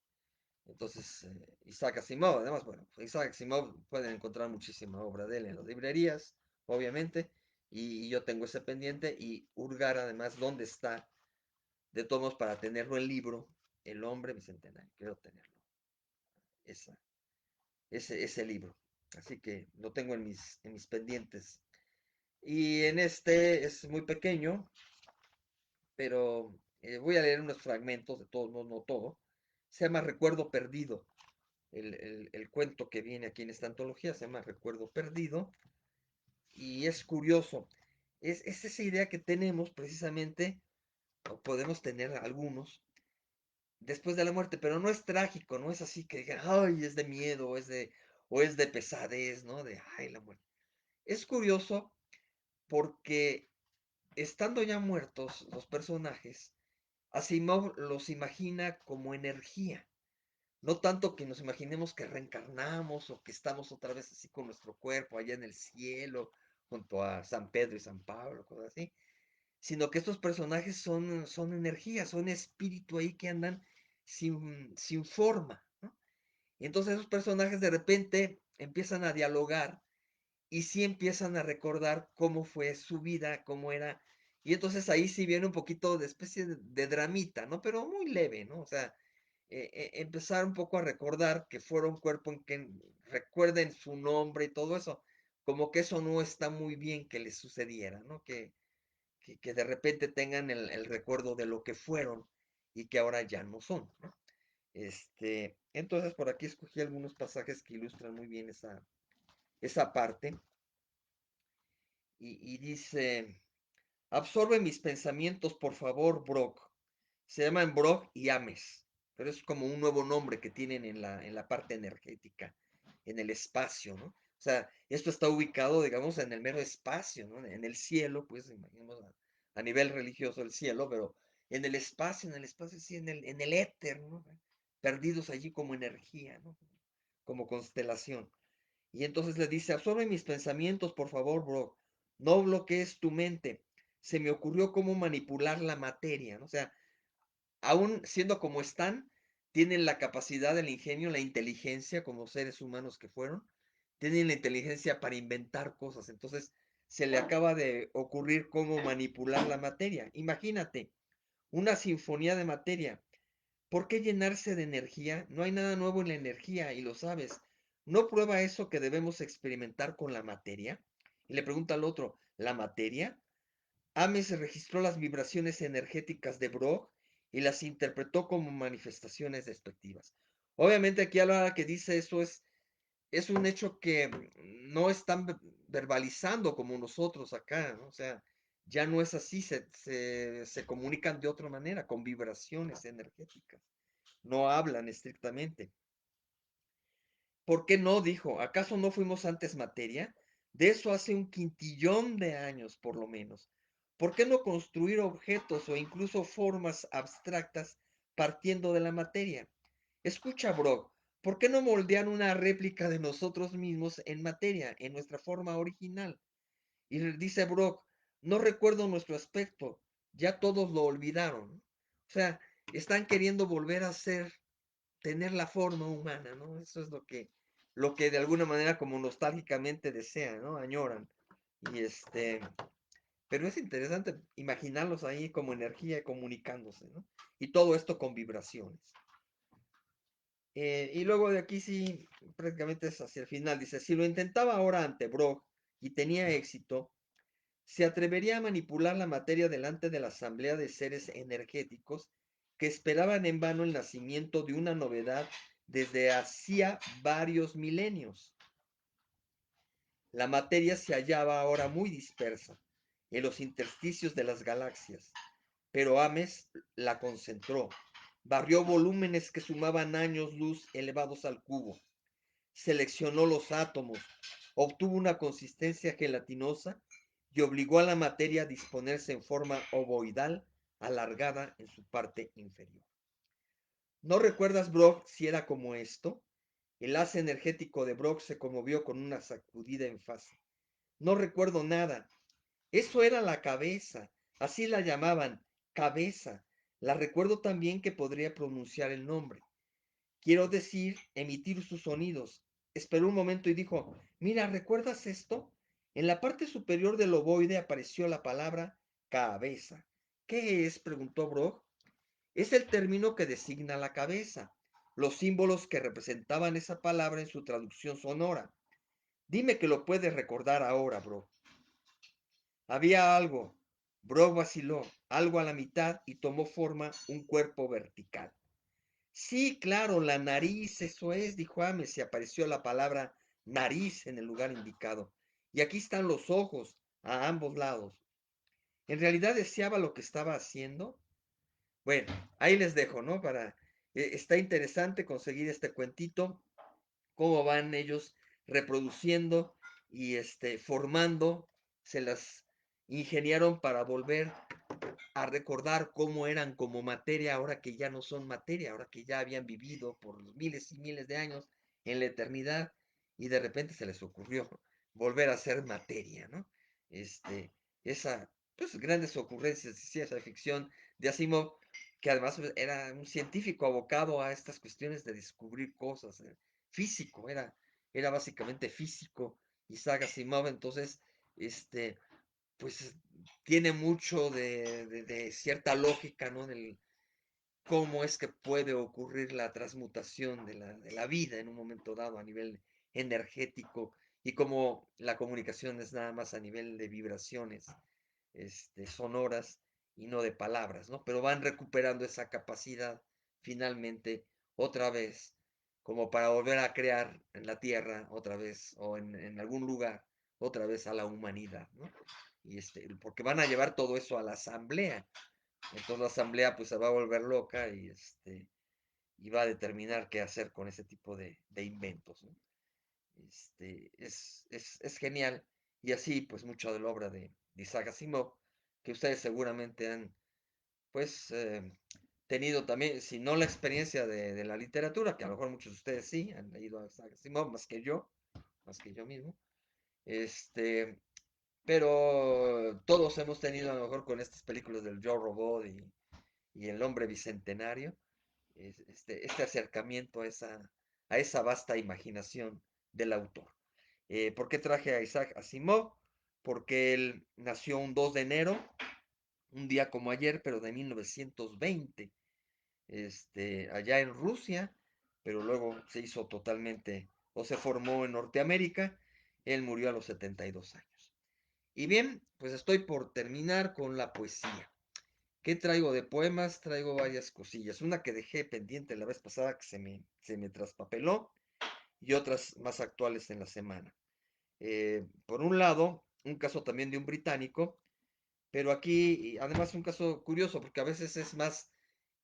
Entonces, Isaac Asimov, además, bueno, Isaac Asimov pueden encontrar muchísima obra de él en las librerías, obviamente, y yo tengo ese pendiente y hurgar además dónde está, de todos modos, para tenerlo el libro, El hombre bicentenario, quiero tenerlo, esa, ese libro. Así que lo tengo en mis pendientes. Y en este es muy pequeño, pero voy a leer unos fragmentos, de todos modos, no todo. Se llama Recuerdo Perdido. El cuento que viene aquí en esta antología se llama Recuerdo Perdido y es curioso. Es esa idea que tenemos precisamente, o podemos tener algunos, después de la muerte, pero no es trágico, no es así que digan, ay, es de miedo, o es de pesadez, ¿no? De, ay, la muerte. Es curioso porque estando ya muertos los personajes, Asimov los imagina como energía. No tanto que nos imaginemos que reencarnamos o que estamos otra vez así con nuestro cuerpo allá en el cielo, junto a San Pedro y San Pablo, cosas así, sino que estos personajes son energía, son espíritu ahí que andan sin forma, ¿no? Y entonces esos personajes de repente empiezan a dialogar y sí empiezan a recordar cómo fue su vida, cómo era. Y entonces ahí sí viene un poquito de especie de dramita, ¿no? Pero muy leve, ¿no? O sea, empezar un poco a recordar que fuera un cuerpo en que recuerden su nombre y todo eso. Como que eso no está muy bien que les sucediera, ¿no? Que de repente tengan el recuerdo de lo que fueron y que ahora ya no son, ¿no? Entonces por aquí escogí algunos pasajes que ilustran muy bien esa parte. Y dice, absorbe mis pensamientos, por favor, Brock. Se llaman Brock y Ames, pero es como un nuevo nombre que tienen en la parte energética, en el espacio, ¿no? O sea, esto está ubicado, digamos, en el mero espacio, ¿no? En el cielo, pues, imaginemos a nivel religioso el cielo, pero en el espacio, sí, en el éter, ¿no? Perdidos allí como energía, ¿no? Como constelación. Y entonces le dice, absorbe mis pensamientos, por favor, bro. No bloquees tu mente. Se me ocurrió cómo manipular la materia, ¿no? O sea, aún siendo como están, tienen la capacidad, el ingenio, la inteligencia como seres humanos que fueron, tienen la inteligencia para inventar cosas. Entonces, se le acaba de ocurrir cómo manipular la materia. Imagínate, una sinfonía de materia. ¿Por qué llenarse de energía? No hay nada nuevo en la energía y lo sabes. ¿No prueba eso que debemos experimentar con la materia? Y le pregunta al otro, ¿la materia? Ames registró las vibraciones energéticas de Brock y las interpretó como manifestaciones despectivas. Obviamente aquí a la hora que dice eso es un hecho que no están verbalizando como nosotros acá, ¿no? O sea, ya no es así, se comunican de otra manera, con vibraciones energéticas, no hablan estrictamente. ¿Por qué no? Dijo, ¿acaso no fuimos antes materia? De eso hace un quintillón de años, por lo menos. ¿Por qué no construir objetos o incluso formas abstractas partiendo de la materia? Escucha, Brock, ¿por qué no moldear una réplica de nosotros mismos en materia, en nuestra forma original? Y dice Brock, no recuerdo nuestro aspecto, ya todos lo olvidaron. O sea, están queriendo volver a ser, tener la forma humana, ¿no? Eso es lo que de alguna manera como nostálgicamente desean, ¿no? Añoran. Y pero es interesante imaginarlos ahí como energía comunicándose, ¿no? Y todo esto con vibraciones. Y luego de aquí sí, prácticamente es hacia el final. Dice, si lo intentaba ahora ante Brock y tenía éxito, se atrevería a manipular la materia delante de la asamblea de seres energéticos que esperaban en vano el nacimiento de una novedad desde hacía varios milenios. La materia se hallaba ahora muy dispersa en los intersticios de las galaxias, pero Ames la concentró, barrió volúmenes que sumaban años luz elevados al cubo, seleccionó los átomos, obtuvo una consistencia gelatinosa y obligó a la materia a disponerse en forma ovoidal, alargada en su parte inferior. ¿No recuerdas, Brock, si era como esto? El haz energético de Brock se conmovió con una sacudida en fase. No recuerdo nada. Eso era la cabeza. Así la llamaban, cabeza. La recuerdo también que podría pronunciar el nombre. Quiero decir, emitir sus sonidos. Esperó un momento y dijo, mira, ¿recuerdas esto? En la parte superior del ovoide apareció la palabra cabeza. ¿Qué es? Preguntó Brock. Es el término que designa la cabeza, los símbolos que representaban esa palabra en su traducción sonora. Dime que lo puedes recordar ahora, Brock. Había algo. Brock vaciló, algo a la mitad y tomó forma un cuerpo vertical. Sí, claro, la nariz, eso es, dijo Ames, y apareció la palabra nariz en el lugar indicado. Y aquí están los ojos, a ambos lados. ¿En realidad deseaba lo que estaba haciendo? Bueno, ahí les dejo, ¿no? Está interesante conseguir este cuentito, cómo van ellos reproduciendo y formando, se las ingeniaron para volver a recordar cómo eran como materia, ahora que ya no son materia, ahora que ya habían vivido por miles y miles de años en la eternidad, y de repente se les ocurrió volver a ser materia, ¿no? Esa, pues, grandes ocurrencias de ciencia ficción de Asimov, que además pues, era un científico abocado a estas cuestiones de descubrir cosas, físico, era básicamente físico, Isaac Asimov. Entonces, pues tiene mucho de cierta lógica, ¿no? Del cómo es que puede ocurrir la transmutación de la vida en un momento dado a nivel energético, y cómo la comunicación es nada más a nivel de vibraciones sonoras y no de palabras, ¿no? Pero van recuperando esa capacidad finalmente otra vez, como para volver a crear en la Tierra otra vez, o en algún lugar otra vez a la humanidad, ¿no? Y porque van a llevar todo eso a la asamblea. Entonces la asamblea pues se va a volver loca y va a determinar qué hacer con ese tipo de inventos, ¿no? Es genial. Y así, pues, mucho de la obra de Isaac Asimov, que ustedes seguramente han, pues, tenido también, si no la experiencia de la literatura, que a lo mejor muchos de ustedes sí han leído a Isaac Asimov, más que yo mismo, este, pero todos hemos tenido a lo mejor con estas películas del Yo Robot y El Hombre Bicentenario, este acercamiento a esa vasta imaginación del autor. ¿Por qué traje a Isaac Asimov? Porque él nació un 2 de enero, un día como ayer, pero de 1920, allá en Rusia, pero luego se hizo totalmente, o se formó en Norteamérica. Él murió a los 72 años. Y bien, pues estoy por terminar con la poesía. ¿Qué traigo de poemas? Traigo varias cosillas. Una que dejé pendiente la vez pasada que se me traspapeló, y otras más actuales en la semana. Por un lado, un caso también de un británico, pero aquí además un caso curioso, porque a veces es más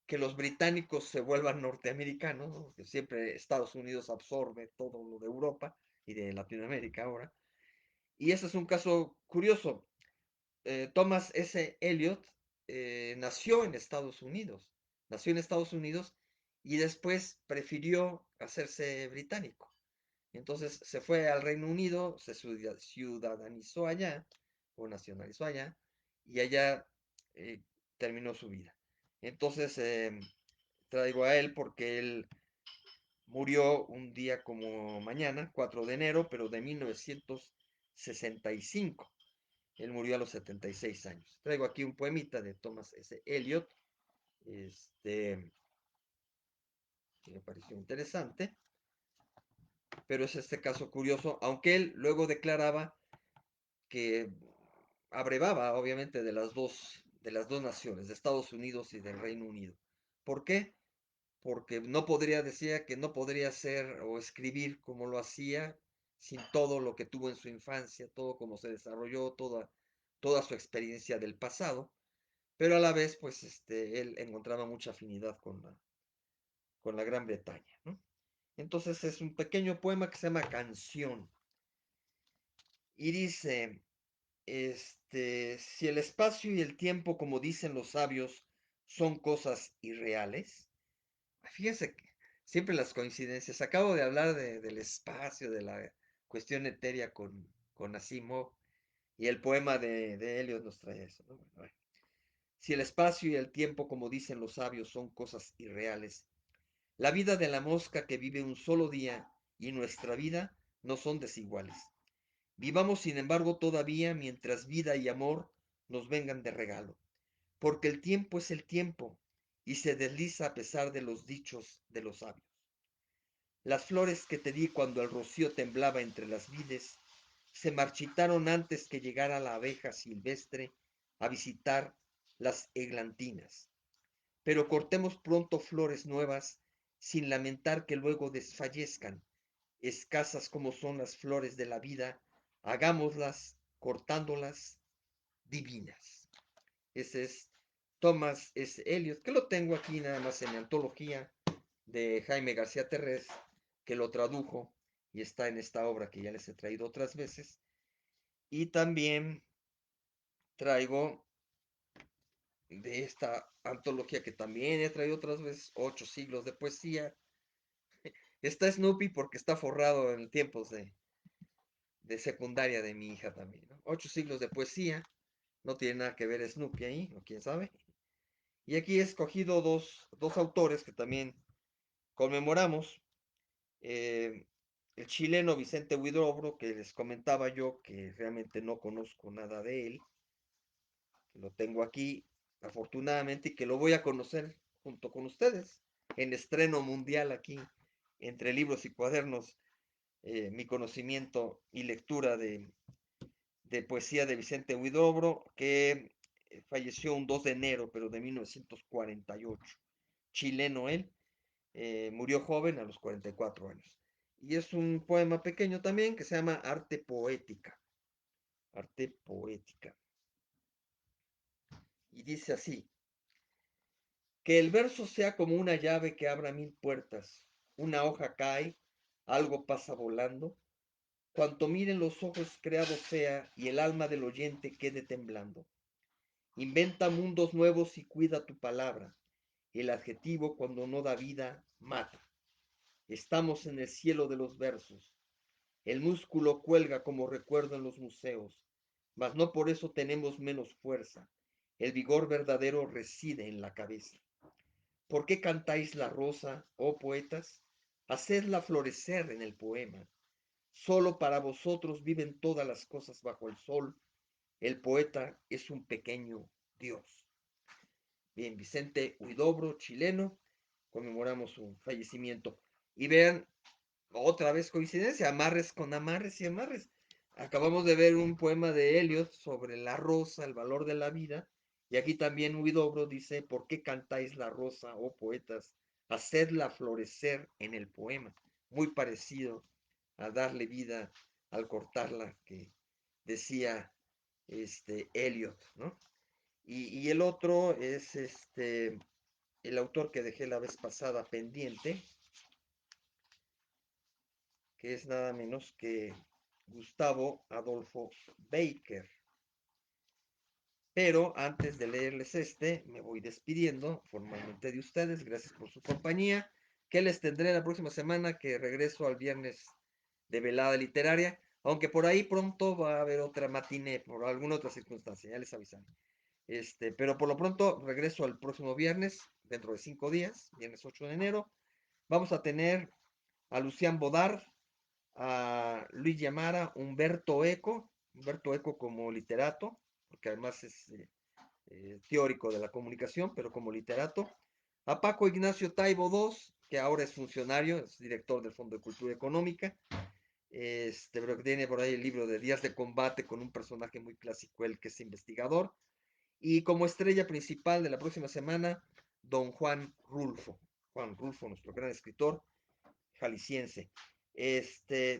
que los británicos se vuelvan norteamericanos, ¿no? Que siempre Estados Unidos absorbe todo lo de Europa y de Latinoamérica ahora. Y ese es un caso curioso. Thomas S. Eliot nació en Estados Unidos y después prefirió hacerse británico. Entonces se fue al Reino Unido, se ciudadanizó allá, o nacionalizó allá, y allá eh, terminó su vida. Entonces traigo a él porque él murió un día como mañana, 4 de enero, pero de 1965. Él murió a los 76 años. Traigo aquí un poemita de Thomas S. Eliot, que me pareció interesante, pero es este caso curioso, aunque él luego declaraba que abrevaba obviamente de las dos naciones, de Estados Unidos y del Reino Unido. ¿Por qué? Porque no podría, decía que no podría ser o escribir como lo hacía sin todo lo que tuvo en su infancia, todo como se desarrolló, toda su experiencia del pasado, pero a la vez, pues, él encontraba mucha afinidad con la Gran Bretaña, ¿no? Entonces es un pequeño poema que se llama Canción y dice, si el espacio y el tiempo, como dicen los sabios, son cosas irreales. Fíjense que siempre las coincidencias. Acabo de hablar del espacio, de la cuestión etérea con Asimov, y el poema de Eliot nos trae eso, ¿no? Bueno, a ver. Si el espacio y el tiempo, como dicen los sabios, son cosas irreales, la vida de la mosca que vive un solo día y nuestra vida no son desiguales. Vivamos, sin embargo, todavía mientras vida y amor nos vengan de regalo, porque el tiempo es el tiempo y se desliza a pesar de los dichos de los sabios. Las flores que te di cuando el rocío temblaba entre las vides se marchitaron antes que llegara la abeja silvestre a visitar las eglantinas. Pero cortemos pronto flores nuevas sin lamentar que luego desfallezcan. Escasas como son las flores de la vida, hagámoslas, cortándolas, divinas. Ese es Thomas S. Eliot, que lo tengo aquí nada más en mi antología de Jaime García Terrés, que lo tradujo y está en esta obra que ya les he traído otras veces. Y también traigo de esta antología que también he traído otras veces, 8 siglos de poesía. Está Snoopy porque está forrado en tiempos de secundaria de mi hija también, ¿no? 8 siglos de poesía, no tiene nada que ver Snoopy ahí, o quién sabe. Y aquí he escogido dos autores que también conmemoramos. eh, el chileno Vicente Huidobro, que les comentaba yo que realmente no conozco nada de él, que lo tengo aquí afortunadamente y que lo voy a conocer junto con ustedes en estreno mundial aquí entre libros y cuadernos, mi conocimiento y lectura de poesía de Vicente Huidobro, que falleció un 2 de enero, pero de 1948. Chileno él, murió joven a los 44 años. Y es un poema pequeño también que se llama Arte Poética. Arte Poética. Y dice así, que el verso sea como una llave que abra mil puertas. Una hoja cae, algo pasa volando. Cuanto miren los ojos creado sea y el alma del oyente quede temblando. Inventa mundos nuevos y cuida tu palabra. El adjetivo cuando no da vida, mata. Estamos en el cielo de los versos. El músculo cuelga como recuerdo en los museos, mas no por eso tenemos menos fuerza. El vigor verdadero reside en la cabeza. ¿Por qué cantáis la rosa, oh poetas? Hacedla florecer en el poema. Solo para vosotros viven todas las cosas bajo el sol. El poeta es un pequeño Dios. Bien, Vicente Huidobro, chileno, conmemoramos su fallecimiento. Y vean, otra vez coincidencia, amarres con amarres y amarres. Acabamos de ver un poema de Eliot sobre la rosa, el valor de la vida, y aquí también Huidobro dice, ¿por qué cantáis la rosa, oh poetas? Hacedla florecer en el poema. Muy parecido a darle vida al cortarla que decía Eliot, ¿no? Y el otro es el autor que dejé la vez pasada pendiente, que es nada menos que Gustavo Adolfo Baker. Pero antes de leerles me voy despidiendo formalmente de ustedes. Gracias por su compañía. Que les tendré la próxima semana, que regreso al viernes de velada literaria. Aunque por ahí pronto va a haber otra matiné por alguna otra circunstancia, ya les avisaré. Pero por lo pronto regreso el próximo viernes, dentro de 5 días, viernes 8 de enero. Vamos a tener a Lucián Bodar, a Luis Llamara, Humberto Eco como literato, porque además es teórico de la comunicación, pero como literato, a Paco Ignacio Taibo II, que ahora es funcionario, es director del Fondo de Cultura Económica, pero que tiene por ahí el libro de Días de Combate con un personaje muy clásico, el que es investigador. Y como estrella principal de la próxima semana, don Juan Rulfo. Juan Rulfo, nuestro gran escritor jalisciense.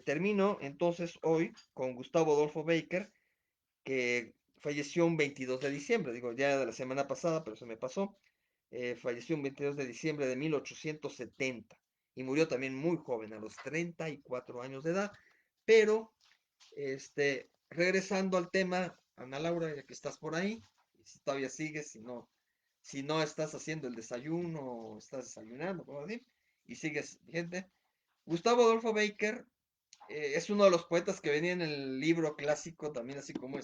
Termino entonces hoy con Gustavo Adolfo Bécquer, que falleció un 22 de diciembre, digo ya de la semana pasada, pero se me pasó. Falleció un 22 de diciembre de 1870 y murió también muy joven, a los 34 años de edad. Pero, regresando al tema, Ana Laura, ya que estás por ahí, y si todavía sigues, si no estás haciendo el desayuno o estás desayunando, como decir, y sigues vigente, Gustavo Adolfo Bécquer es uno de los poetas que venía en el libro clásico, también así como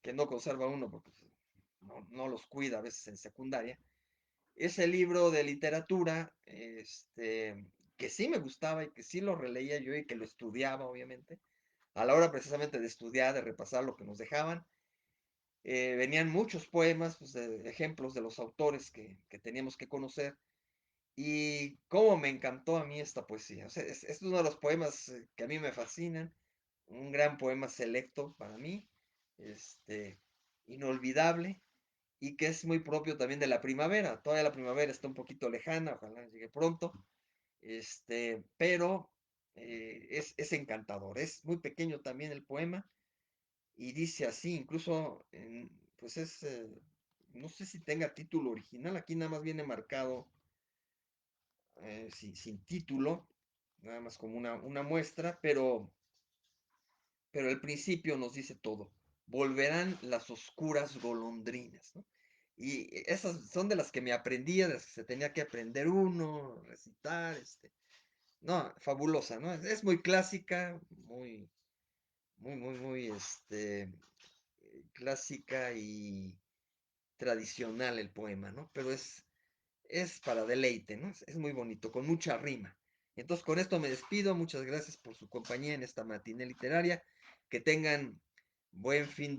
que no conserva uno porque pues, no los cuida a veces en secundaria. Ese libro de literatura, que sí me gustaba y que sí lo releía yo y que lo estudiaba, obviamente, a la hora precisamente de estudiar, de repasar lo que nos dejaban. Venían muchos poemas, pues, de ejemplos de los autores que teníamos que conocer. Y cómo me encantó a mí esta poesía. O sea, es uno de los poemas que a mí me fascinan. Un gran poema selecto para mí, este, inolvidable y que es muy propio también de la primavera. Todavía la primavera está un poquito lejana, ojalá llegue pronto, pero es encantador. Es muy pequeño también el poema y dice así, incluso, pues no sé si tenga título original, aquí nada más viene marcado sin título, nada más como una muestra, pero el principio nos dice todo. Volverán las oscuras golondrinas, ¿no? Y esas son de las que me aprendía, de las que se tenía que aprender uno, recitar, no, fabulosa, ¿no? Es muy clásica, muy, muy, muy, muy, clásica y tradicional el poema, ¿no? Pero es para deleite, ¿no? Es muy bonito, con mucha rima. Entonces, con esto me despido. Muchas gracias por su compañía en esta matiné literaria. Que tengan buen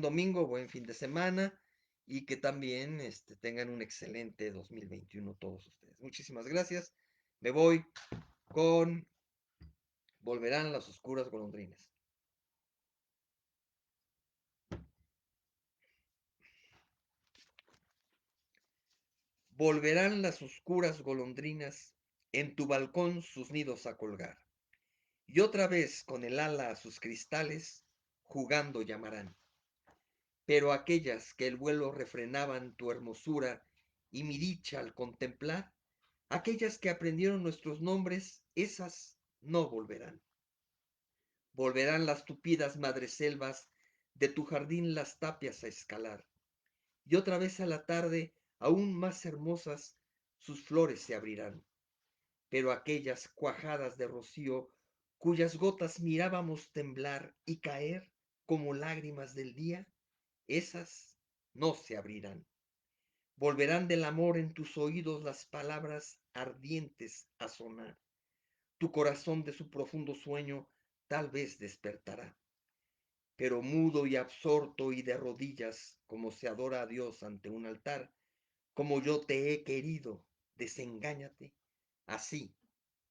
domingo, buen fin de semana y que también tengan un excelente 2021 todos ustedes. Muchísimas gracias. Me voy con Volverán las oscuras golondrinas. Volverán las oscuras golondrinas en tu balcón sus nidos a colgar. Y otra vez con el ala a sus cristales, jugando llamarán. Pero aquellas que el vuelo refrenaban tu hermosura y mi dicha al contemplar, aquellas que aprendieron nuestros nombres, esas no volverán. Volverán las tupidas madreselvas de tu jardín las tapias a escalar. Y otra vez a la tarde, aún más hermosas, sus flores se abrirán. Pero aquellas cuajadas de rocío cuyas gotas mirábamos temblar y caer como lágrimas del día, esas no se abrirán. Volverán del amor en tus oídos las palabras ardientes a sonar. Tu corazón de su profundo sueño tal vez despertará. Pero mudo y absorto y de rodillas, como se adora a Dios ante un altar, como yo te he querido, desengáñate, así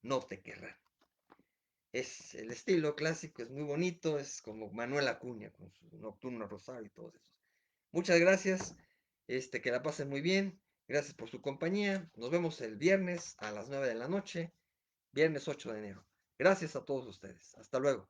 no te querrán. Es el estilo clásico, es muy bonito, es como Manuel Acuña con su Nocturno Rosario y todos esos. Muchas gracias, que la pasen muy bien, gracias por su compañía, nos vemos el viernes a las 9 de la noche, viernes 8 de enero. Gracias a todos ustedes, hasta luego.